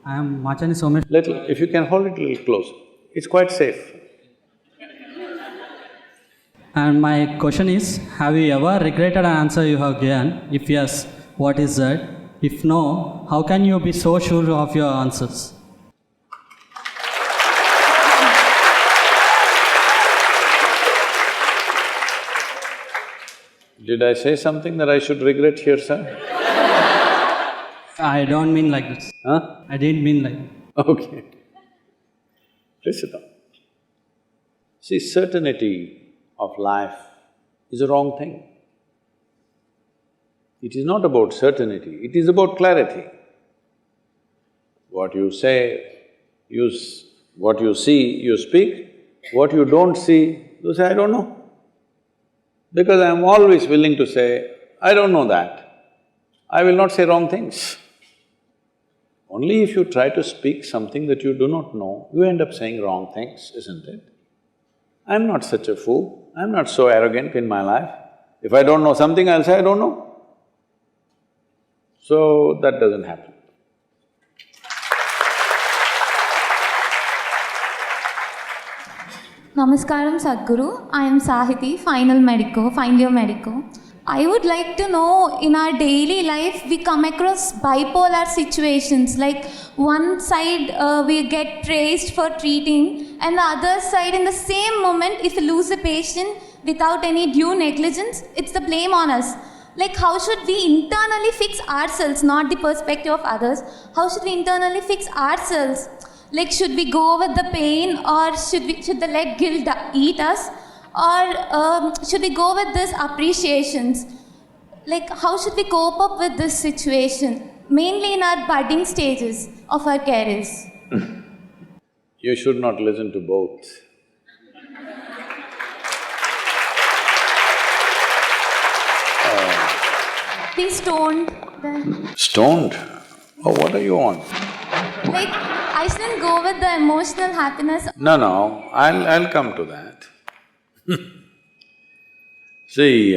I am Machani Somesh. If you can hold it a little closer, it's quite safe. And my question is, have you ever regretted an answer you have given? If yes, what is that? If no, how can you be so sure of your answers? Did I say something that I should regret here, sir? I don't mean like this. Huh? I didn't mean like that. Okay. Please sit down. See, certainty of life is a wrong thing. It is not about certainty, it is about clarity. What you say, what you see, you speak. What you don't see, you say, I don't know. Because I am always willing to say, I don't know that. I will not say wrong things. Only if you try to speak something that you do not know, you end up saying wrong things, isn't it? I'm not such a fool, I'm not so arrogant in my life. If I don't know something, I'll say I don't know. So, that doesn't happen. Namaskaram Sadhguru, I am Sahiti, final year medico. I would like to know, in our daily life, we come across bipolar situations, like one side we get praised for treating, and the other side, in the same moment, if we lose a patient without any due negligence, it's the blame on us. Like, how should we internally fix ourselves, not the perspective of others? How should we internally fix ourselves? Like, should we go with the pain, or should the leg guilt eat us? Or should we go with this appreciations? Like, how should we cope up with this situation, mainly in our budding stages of our careers? You should not listen to both. Be stoned then. Stoned? Oh, what are you on? Like, I shouldn't go with the emotional happiness. No, I'll come to that. See,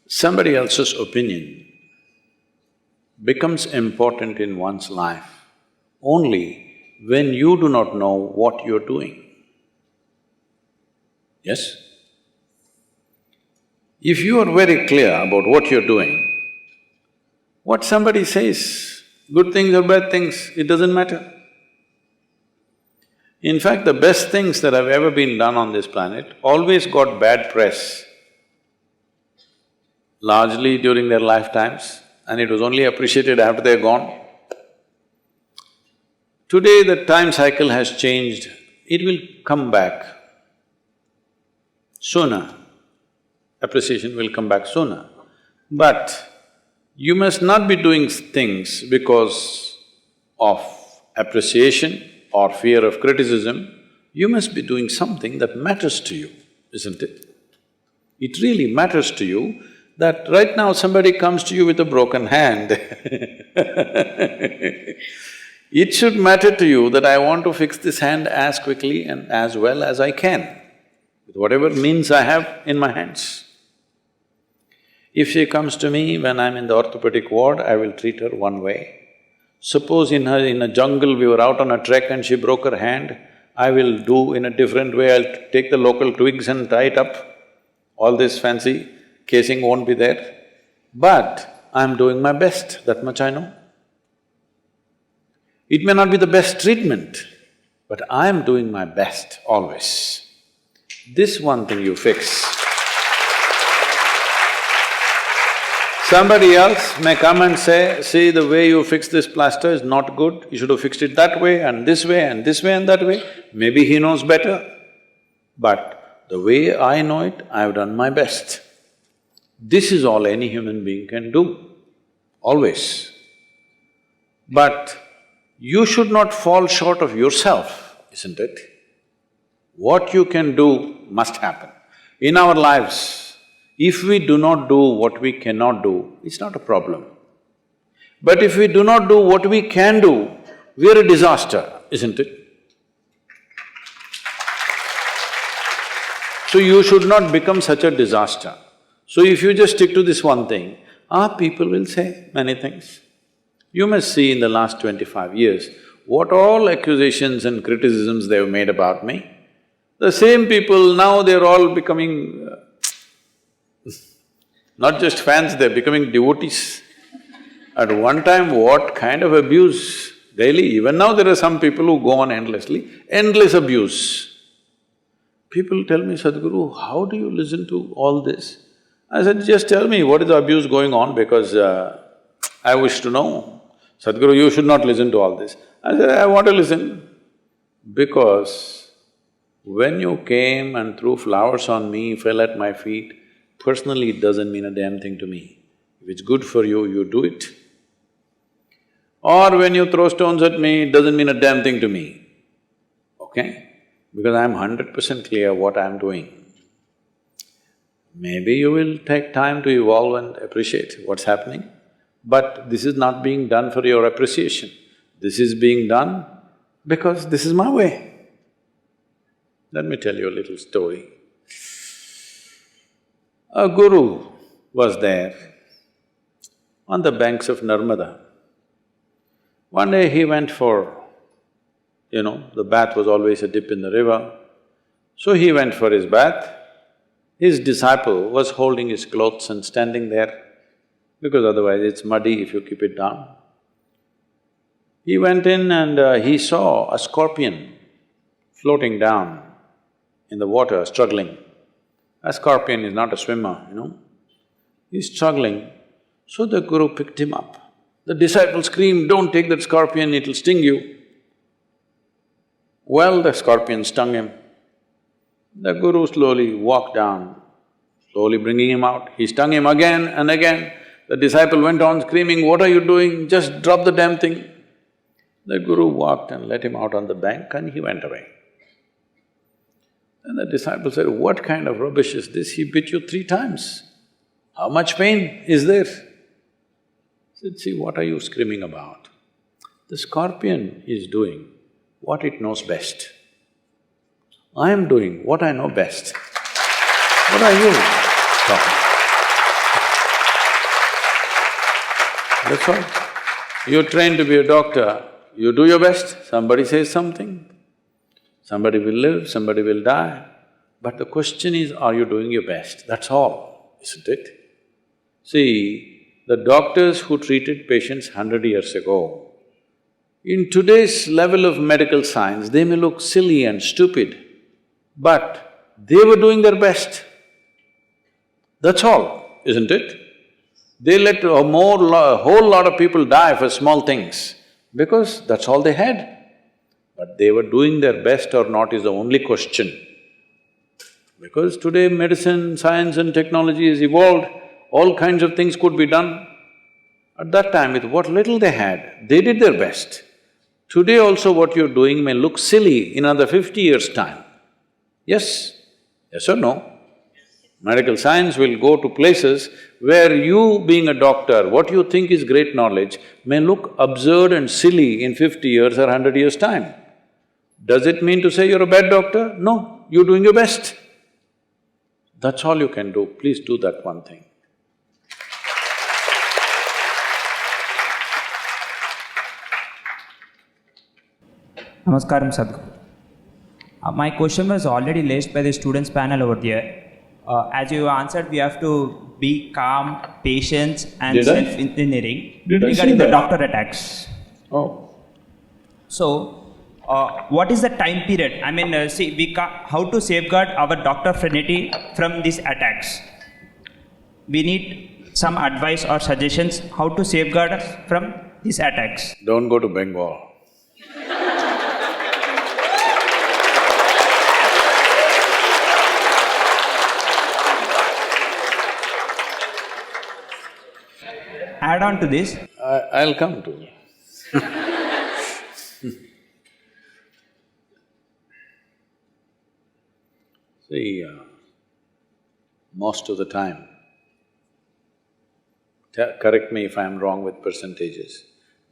somebody else's opinion becomes important in one's life only when you do not know what you're doing. Yes? If you are very clear about what you're doing, what somebody says, good things or bad things, it doesn't matter. In fact, the best things that have ever been done on this planet always got bad press, largely during their lifetimes, and it was only appreciated after they're gone. Today the time cycle has changed, it will come back sooner, appreciation will come back sooner. But you must not be doing things because of appreciation or fear of criticism, you must be doing something that matters to you, isn't it? It really matters to you that right now somebody comes to you with a broken hand it should matter to you that I want to fix this hand as quickly and as well as I can, with whatever means I have in my hands. If she comes to me when I'm in the orthopedic ward, I will treat her one way. Suppose in a jungle, we were out on a trek and she broke her hand, I will do in a different way, I'll take the local twigs and tie it up. All this fancy casing won't be there. But I'm doing my best, that much I know. It may not be the best treatment, but I'm doing my best always. This one thing you fix. Somebody else may come and say, see, the way you fix this plaster is not good, you should have fixed it that way and this way and this way and that way. Maybe he knows better, but the way I know it, I've done my best. This is all any human being can do, always. But you should not fall short of yourself, isn't it? What you can do must happen. In our lives, if we do not do what we cannot do, it's not a problem. But if we do not do what we can do, we are a disaster, isn't it? So you should not become such a disaster. So if you just stick to this one thing, people will say many things. You must see in the last 25 years, what all accusations and criticisms they've made about me. The same people, now they're all becoming not just fans, they're becoming devotees. At one time, what kind of abuse daily, even now there are some people who go on endlessly, endless abuse. People tell me, Sadhguru, how do you listen to all this? I said, just tell me what is the abuse going on because I wish to know. Sadhguru, you should not listen to all this. I said, I want to listen because when you came and threw flowers on me, fell at my feet, personally it doesn't mean a damn thing to me. If it's good for you, you do it. Or when you throw stones at me, it doesn't mean a damn thing to me, okay? Because I'm 100% clear what I'm doing. Maybe you will take time to evolve and appreciate what's happening, but this is not being done for your appreciation. This is being done because this is my way. Let me tell you a little story. A guru was there on the banks of Narmada. One day he went for, the bath was always a dip in the river, so he went for his bath. His disciple was holding his clothes and standing there, because otherwise it's muddy if you keep it down. He went in and he saw a scorpion floating down in the water, struggling. A scorpion is not a swimmer, He's struggling, so the guru picked him up. The disciple screamed, don't take that scorpion, it'll sting you. Well, the scorpion stung him. The guru slowly walked down, slowly bringing him out. He stung him again and again. The disciple went on screaming, what are you doing? Just drop the damn thing. The guru walked and let him out on the bank and he went away. Then the disciple said, what kind of rubbish is this? He bit you 3 times. How much pain is there? He said, see, what are you screaming about? The scorpion is doing what it knows best. I am doing what I know best. What are you talking? That's all. You're trained to be a doctor, you do your best, somebody says something, somebody will live, somebody will die. But the question is, are you doing your best? That's all, isn't it? See, the doctors who treated patients 100 years ago, in today's level of medical science, they may look silly and stupid, but they were doing their best. That's all, isn't it? They let a whole lot of people die for small things because that's all they had. But they were doing their best or not is the only question. Because today medicine, science and technology has evolved, all kinds of things could be done. At that time, with what little they had, they did their best. Today also what you're doing may look silly in another 50 years' time. Yes? Yes or no? Medical science will go to places where you being a doctor, what you think is great knowledge may look absurd and silly in 50 years or 100 years' time. Does it mean to say you're a bad doctor? No, you're doing your best. That's all you can do. Please do that one thing. Namaskaram, Sadhguru. My question was already raised by the students panel over there. As you answered, we have to be calm, patient and self-engineering regarding the doctor attacks. Oh. So, what is the time period? I mean, how to safeguard our doctor fraternity from these attacks? We need some advice or suggestions how to safeguard us from these attacks. Don't go to Bengal. Add on to this. I'll come to you. See, most of the time, correct me if I'm wrong with percentages,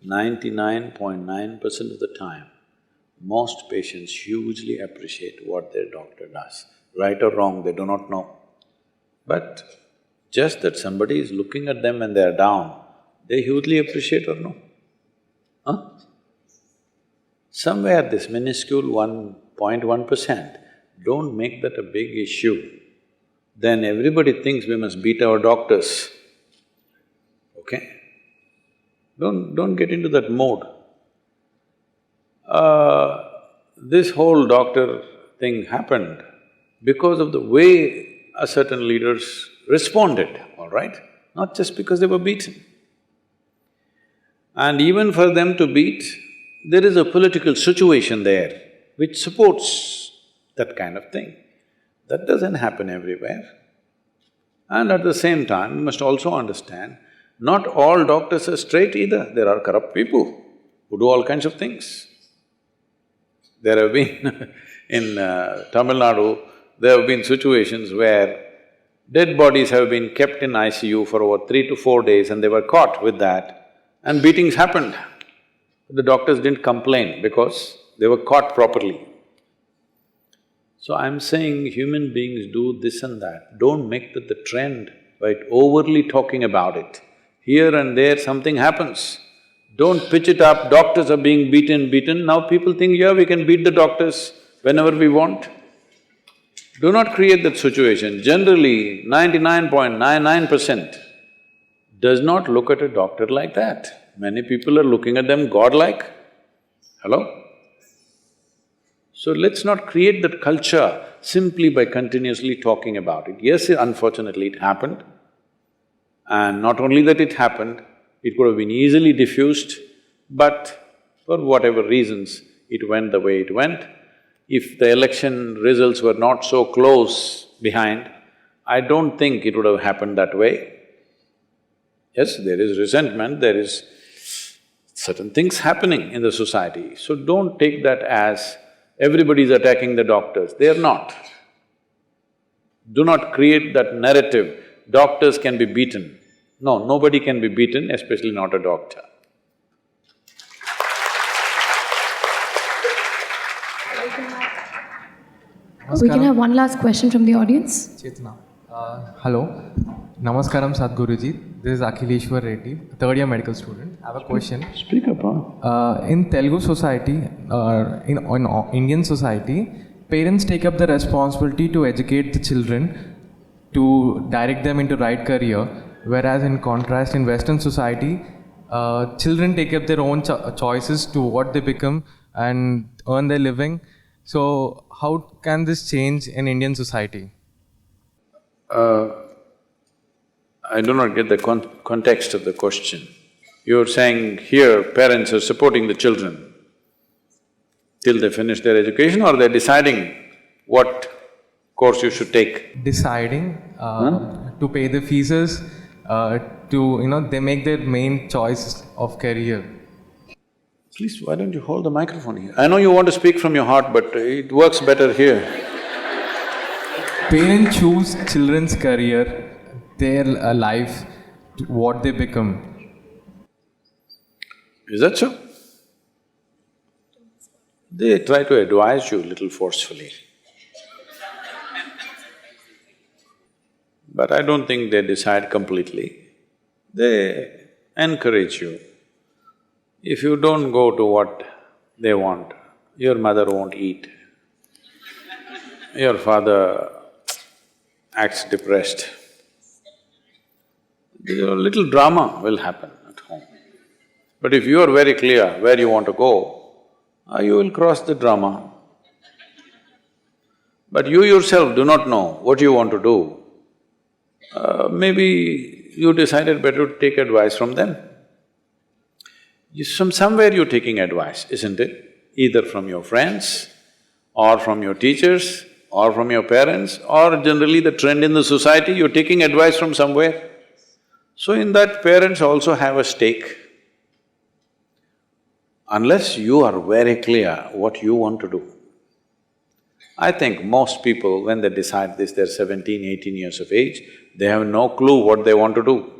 99.9% of the time, most patients hugely appreciate what their doctor does. Right or wrong, they do not know. But just that somebody is looking at them when they are down, they hugely appreciate or no? Huh? Somewhere this minuscule 1.1%, don't make that a big issue. Then everybody thinks we must beat our doctors, okay? Don't get into that mode. This whole doctor thing happened because of the way a certain leaders responded, all right? Not just because they were beaten. And even for them to beat, there is a political situation there which supports that kind of thing. That doesn't happen everywhere. And at the same time, you must also understand, not all doctors are straight either. There are corrupt people who do all kinds of things. There have been in Tamil Nadu, there have been situations where dead bodies have been kept in ICU for over 3 to 4 days and they were caught with that and beatings happened. The doctors didn't complain because they were caught properly. So I'm saying human beings do this and that, don't make that the trend by overly talking about it. Here and there something happens, don't pitch it up, doctors are being beaten, now people think, yeah, we can beat the doctors whenever we want. Do not create that situation. Generally, 99.99% does not look at a doctor like that. Many people are looking at them godlike. Hello? So let's not create that culture simply by continuously talking about it. Yes, unfortunately it happened, and not only that it happened, it could have been easily diffused, but for whatever reasons, it went the way it went. If the election results were not so close behind, I don't think it would have happened that way. Yes, there is resentment, there is certain things happening in the society, so don't take that as everybody is attacking the doctors, they are not. Do not create that narrative, doctors can be beaten. No, nobody can be beaten, especially not a doctor. We can have one last question from the audience. Chetna. Hello. Namaskaram, Sadhguruji. This is Akhileshwar Reddy, third year medical student. I have a question. Speak up, huh? In Telugu society, in Indian society, parents take up the responsibility to educate the children to direct them into right career, whereas in contrast in Western society, children take up their own choices to what they become and earn their living. So how can this change in Indian society? I do not get the context of the question. You're saying here parents are supporting the children till they finish their education, or they're deciding what course you should take? Deciding to pay the fees, they make their main choice of career. Please, why don't you hold the microphone here? I know you want to speak from your heart, but it works better here. Parents choose children's career, their life, what they become. Is that so? They try to advise you a little forcefully. But I don't think they decide completely. They encourage you. If you don't go to what they want, your mother won't eat. Your father acts depressed. A little drama will happen at home. But if you are very clear where you want to go, you will cross the drama. But you yourself do not know what you want to do. Maybe you decided better to take advice from them. From somewhere you're taking advice, isn't it? Either from your friends, or from your teachers, or from your parents, or generally the trend in the society, you're taking advice from somewhere. So in that, parents also have a stake. Unless you are very clear what you want to do. I think most people, when they decide this, they're 17, 18 years of age, they have no clue what they want to do.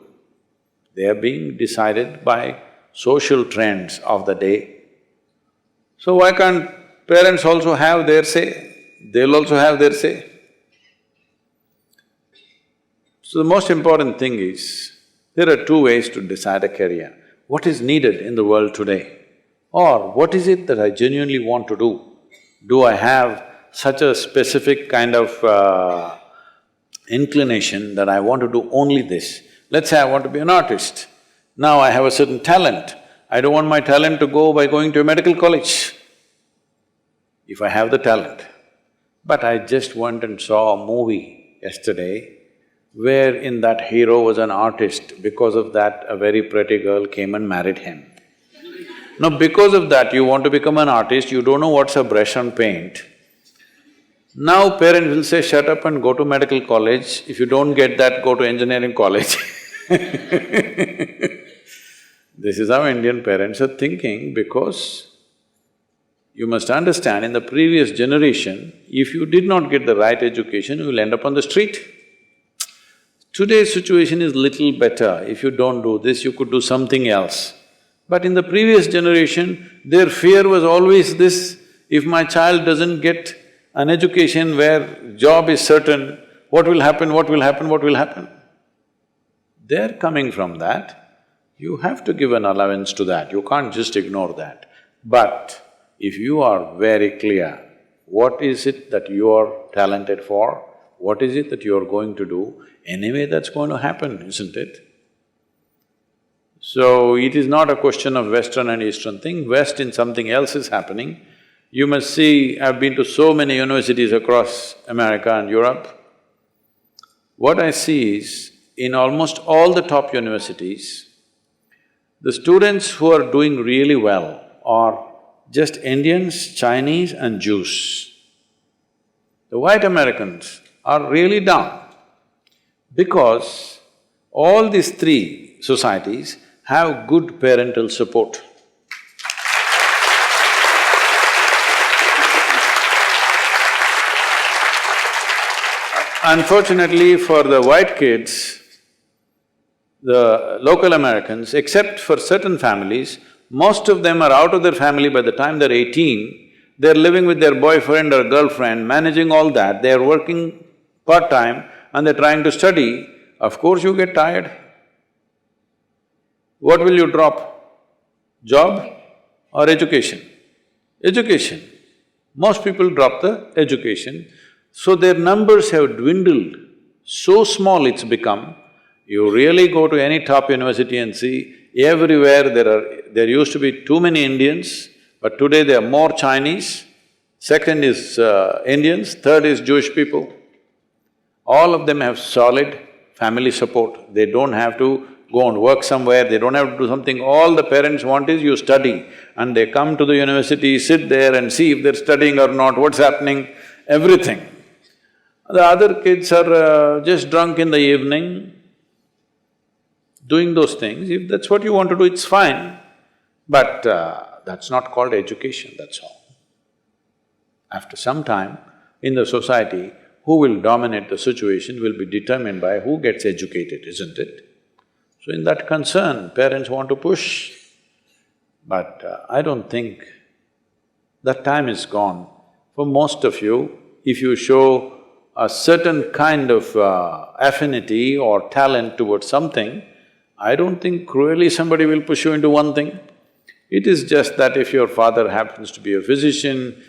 They are being decided by social trends of the day. So why can't parents also have their say? They'll also have their say. So the most important thing is, there are two ways to decide a career. What is needed in the world today? Or what is it that I genuinely want to do? Do I have such a specific kind of inclination that I want to do only this? Let's say I want to be an artist. Now I have a certain talent. I don't want my talent to go by going to a medical college, if I have the talent. But I just went and saw a movie yesterday where in that hero was an artist. Because of that, a very pretty girl came and married him. Now, because of that, you want to become an artist, you don't know what's a brush and paint. Now parents will say, shut up and go to medical college. If you don't get that, go to engineering college. This is how Indian parents are thinking, because you must understand, in the previous generation, if you did not get the right education, you will end up on the street. Today's situation is little better. If you don't do this, you could do something else. But in the previous generation, their fear was always this: if my child doesn't get an education where job is certain, what will happen, what will happen, what will happen? They're coming from that. You have to give an allowance to that, you can't just ignore that. But if you are very clear, what is it that you are talented for, what is it that you are going to do, anyway that's going to happen, isn't it? So, it is not a question of Western and Eastern thing, West in something else is happening. You must see, I've been to so many universities across America and Europe. What I see is, in almost all the top universities, the students who are doing really well are just Indians, Chinese and Jews. The white Americans are really down because all these three societies have good parental support. Unfortunately for the white kids, the local Americans, except for certain families, most of them are out of their family by the time they're 18, they're living with their boyfriend or girlfriend, managing all that, they're working part-time and they're trying to study. Of course you get tired. What will you drop? Job or education? Education. Most people drop the education, so their numbers have dwindled. So small it's become. You really go to any top university and see, everywhere there used to be too many Indians, but today there are more Chinese, second is Indians, third is Jewish people. All of them have solid family support. They don't have to go and work somewhere, they don't have to do something. All the parents want is you study, and they come to the university, sit there and see if they're studying or not, what's happening, everything. The other kids are just drunk in the evening, doing those things. If that's what you want to do, it's fine, but that's not called education, that's all. After some time, in the society, who will dominate the situation will be determined by who gets educated, isn't it? So in that concern, parents want to push, but I don't think that time is gone. For most of you, if you show a certain kind of affinity or talent towards something, I don't think cruelly somebody will push you into one thing. It is just that if your father happens to be a physician,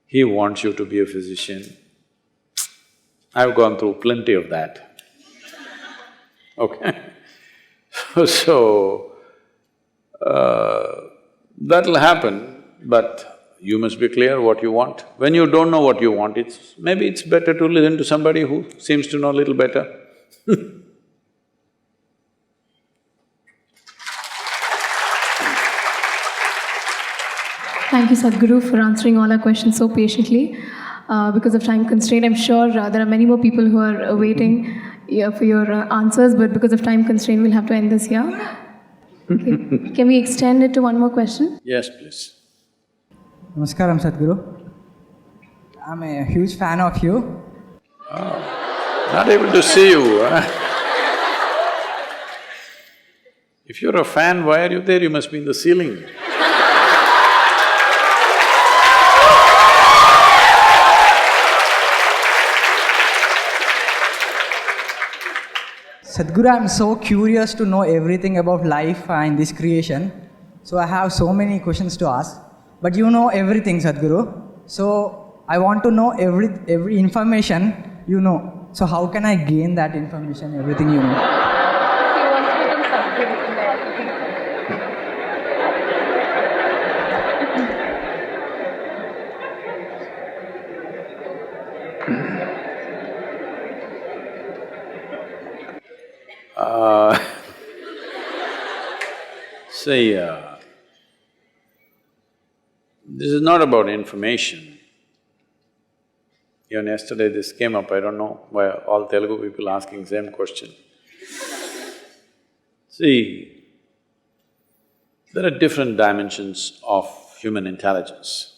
he wants you to be a physician. I've gone through plenty of that, okay? So, that'll happen, but you must be clear what you want. When you don't know what you want, maybe it's better to listen to somebody who seems to know a little better. Thank you, Sadhguru, for answering all our questions so patiently. Because of time constraint, I'm sure there are many more people who are waiting for your answers, but because of time constraint, we'll have to end this here. Okay. Can we extend it to one more question? Yes, please. Namaskaram, Sadhguru. I'm a huge fan of you. Not able to see you, huh? If you're a fan, why are you there? You must be in the ceiling. Sadhguru, I'm so curious to know everything about life and this creation. So I have so many questions to ask. But you know everything, Sadhguru. So I want to know every information you know. So how can I gain that information, everything you know? See, this is not about information. Even yesterday this came up, I don't know why all Telugu people asking same question. See, there are different dimensions of human intelligence.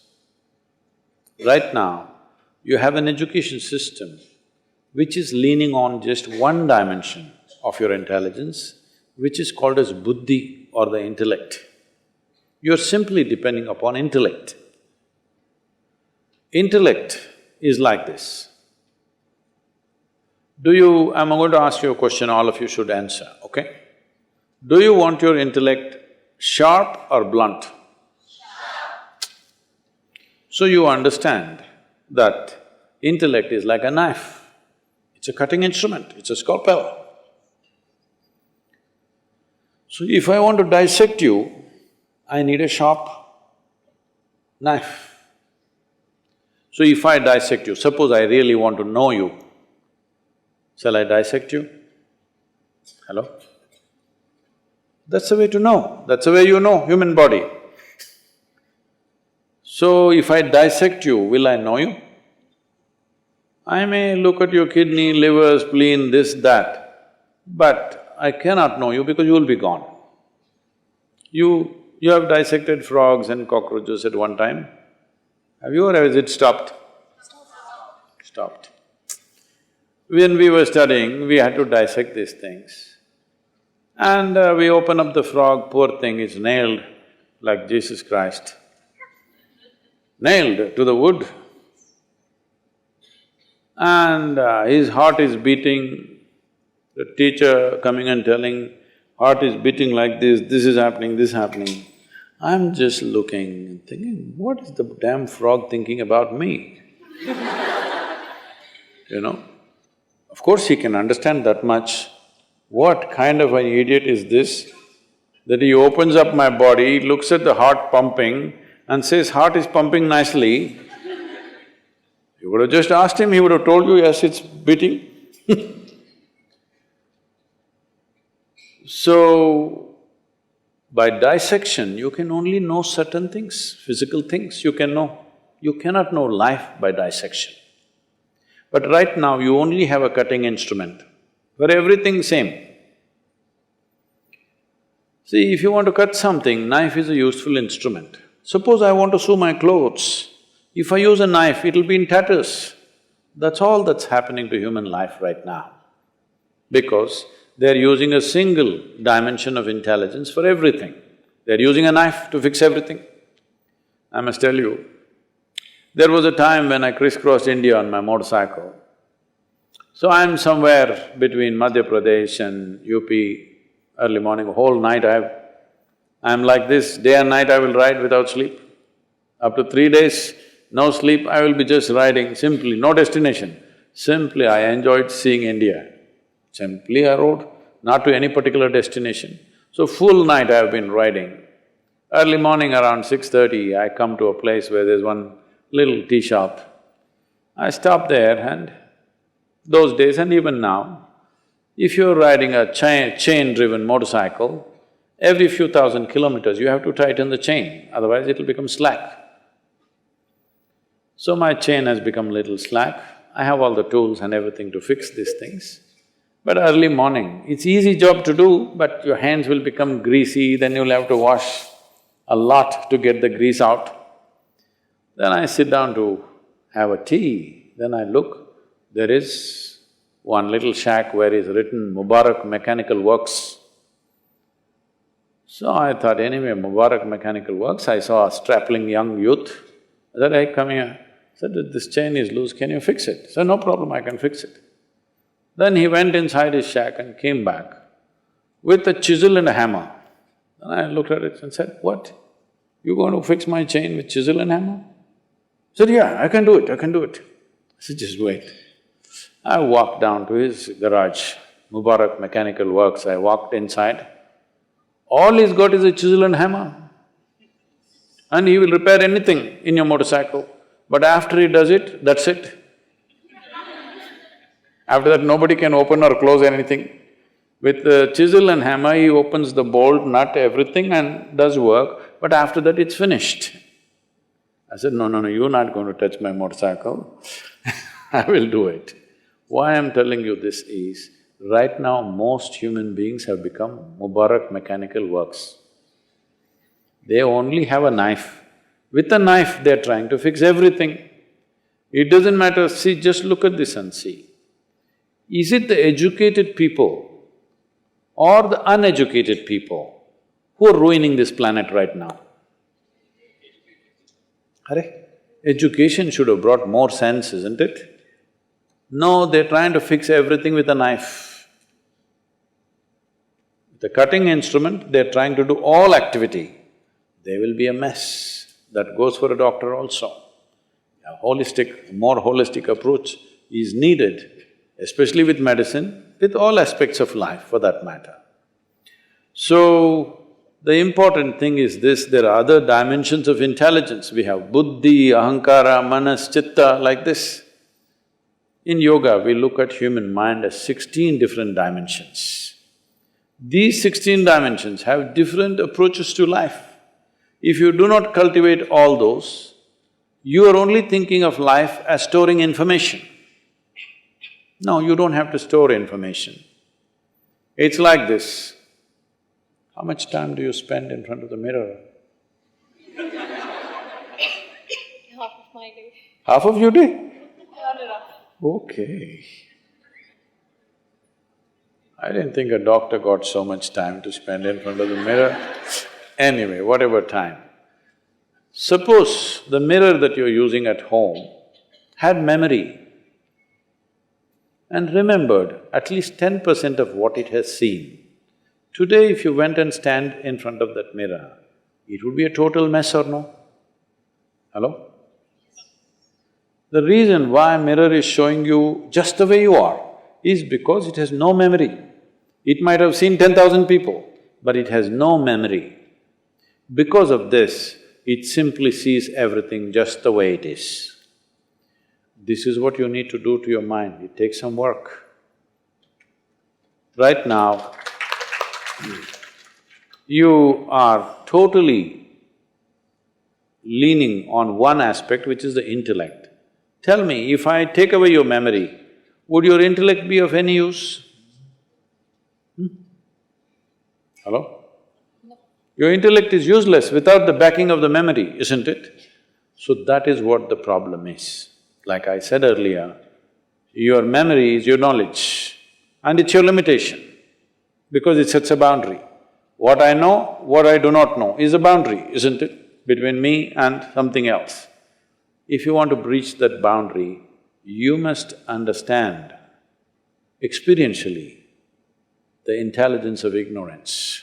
Right now, you have an education system which is leaning on just one dimension of your intelligence, which is called as buddhi or the intellect. You're simply depending upon intellect. Intellect is like this. I'm going to ask you a question, all of you should answer, okay? Do you want your intellect sharp or blunt? Sharp. So you understand that intellect is like a knife. It's a cutting instrument, it's a scalpel. So if I want to dissect you, I need a sharp knife. So if I dissect you, suppose I really want to know you, shall I dissect you? Hello? That's the way to know, that's the way you know human body. So if I dissect you, will I know you? I may look at your kidney, liver, spleen, this, that, but I cannot know you because you will be gone. You have dissected frogs and cockroaches at one time, have you, or has it stopped? Stopped. When we were studying, we had to dissect these things. And we open up the frog, poor thing is nailed like Jesus Christ, nailed to the wood. And his heart is beating, the teacher coming and telling, heart is beating like this is happening, this happening. I'm just looking and thinking, what is the damn frog thinking about me? You know? Of course he can understand that much. What kind of an idiot is this, that he opens up my body, looks at the heart pumping and says, heart is pumping nicely. You would have just asked him, he would have told you, yes, it's beating. So, by dissection, you can only know certain things, physical things you can know. You cannot know life by dissection. But right now, you only have a cutting instrument, for everything same. See, if you want to cut something, knife is a useful instrument. Suppose I want to sew my clothes, if I use a knife, it'll be in tatters. That's all that's happening to human life right now. Because they're using a single dimension of intelligence for everything. They're using a knife to fix everything. I must tell you, there was a time when I crisscrossed India on my motorcycle. So I'm somewhere between Madhya Pradesh and UP, early morning, whole night I'm like this, day and night I will ride without sleep. After 3 days, no sleep, I will be just riding simply, no destination. Simply I enjoyed seeing India. Simply I rode, not to any particular destination. So full night I have been riding. Early morning around 6:30, I come to a place where there's one little tea shop. I stop there and those days and even now, if you're riding a chain-driven motorcycle, every few thousand kilometers you have to tighten the chain, otherwise it'll become slack. So my chain has become little slack. I have all the tools and everything to fix these things. But early morning, it's easy job to do, but your hands will become greasy, then you'll have to wash a lot to get the grease out. Then I sit down to have a tea, then I look, there is one little shack where is written Mubarak Mechanical Works. So I thought, anyway, Mubarak Mechanical Works, I saw a strapping young youth. I said, hey, come here. I said, this chain is loose, can you fix it? He said, no problem, I can fix it. Then he went inside his shack and came back with a chisel and a hammer. And I looked at it and said, what? You going to fix my chain with chisel and hammer? He said, yeah, I can do it, I can do it. I said, just wait. I walked down to his garage, Mubarak Mechanical Works, I walked inside. All he's got is a chisel and hammer. And he will repair anything in your motorcycle. But after he does it, that's it. After that, nobody can open or close anything. With the chisel and hammer, he opens the bolt, nut, everything and does work, but after that it's finished. I said, no, you're not going to touch my motorcycle, I will do it. Why I'm telling you this is, right now most human beings have become Mubarak Mechanical Works. They only have a knife. With a knife, they're trying to fix everything. It doesn't matter, see, just look at this and see. Is it the educated people or the uneducated people who are ruining this planet right now? Education should have brought more sense, isn't it? No, they're trying to fix everything with a knife. The cutting instrument, they're trying to do all activity. There will be a mess. That goes for a doctor also. A more holistic approach is needed, especially with medicine, with all aspects of life for that matter. So, the important thing is this, there are other dimensions of intelligence. We have buddhi, ahankara, manas, chitta, like this. In yoga, we look at human mind as 16 different dimensions. These 16 dimensions have different approaches to life. If you do not cultivate all those, you are only thinking of life as storing information. No, you don't have to store information. It's like this. How much time do you spend in front of the mirror? Half of my day. Half of your day? Not enough. Okay. I didn't think a doctor got so much time to spend in front of the mirror. Anyway, whatever time. Suppose the mirror that you're using at home had memory and remembered at least 10% of what it has seen Today if you went and stand in front of that mirror, it would be a total mess or no? Hello? The reason why mirror is showing you just the way you are is because it has no memory. It might have seen 10,000 people, but it has no memory. Because of this, it simply sees everything just the way it is. This is what you need to do to your mind, it takes some work. Right now, you are totally leaning on one aspect, which is the intellect. Tell me, if I take away your memory, would your intellect be of any use? Hello? No. Your intellect is useless without the backing of the memory, isn't it? So that is what the problem is. Like I said earlier, your memory is your knowledge and it's your limitation because it sets a boundary. What I know, what I do not know is a boundary, isn't it, between me and something else. If you want to breach that boundary, you must understand experientially the intelligence of ignorance,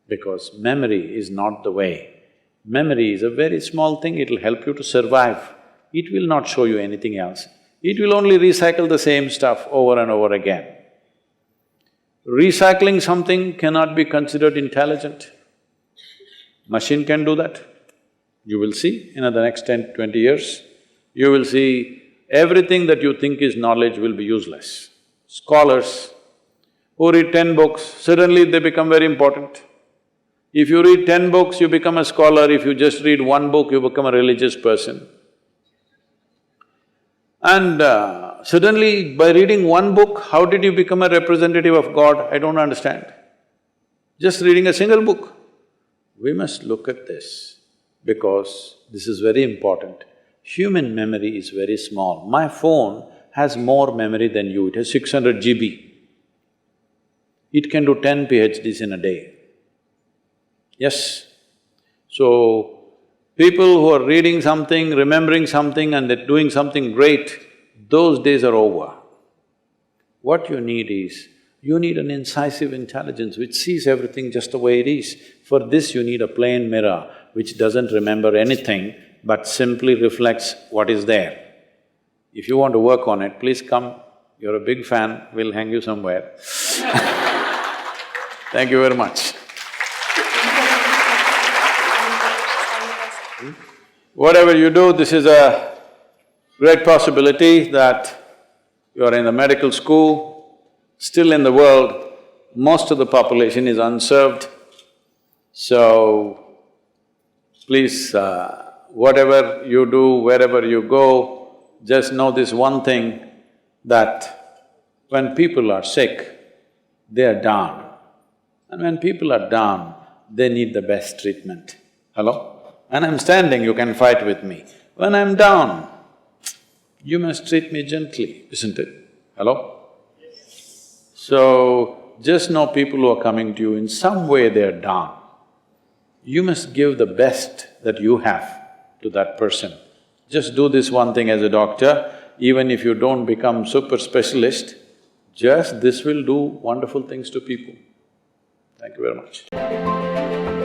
because memory is not the way. Memory is a very small thing, it'll help you to survive. It will not show you anything else. It will only recycle the same stuff over and over again. Recycling something cannot be considered intelligent. Machine can do that. You will see in the next 10, 20 years, you will see everything that you think is knowledge will be useless. Scholars who read 10 books, suddenly they become very important. If you read 10 books, you become a scholar. If you just read one book, you become a religious person. And suddenly, by reading one book, how did you become a representative of God? I don't understand. Just reading a single book. We must look at this because this is very important. Human memory is very small. My phone has more memory than you, it has 600 GB. It can do 10 PhDs in a day. Yes? So, people who are reading something, remembering something and they're doing something great, those days are over. What you need is, you need an incisive intelligence which sees everything just the way it is. For this you need a plain mirror which doesn't remember anything but simply reflects what is there. If you want to work on it, please come, you're a big fan, we'll hang you somewhere. Thank you very much. Whatever you do, this is a great possibility that you are in a medical school, still in the world, most of the population is unserved. So, please, whatever you do, wherever you go, just know this one thing, that when people are sick, they are down. And when people are down, they need the best treatment. Hello? When I'm standing, you can fight with me. When I'm down, you must treat me gently, isn't it? Hello? So, just know people who are coming to you, in some way they're down. You must give the best that you have to that person. Just do this one thing as a doctor, even if you don't become super specialist, just this will do wonderful things to people. Thank you very much.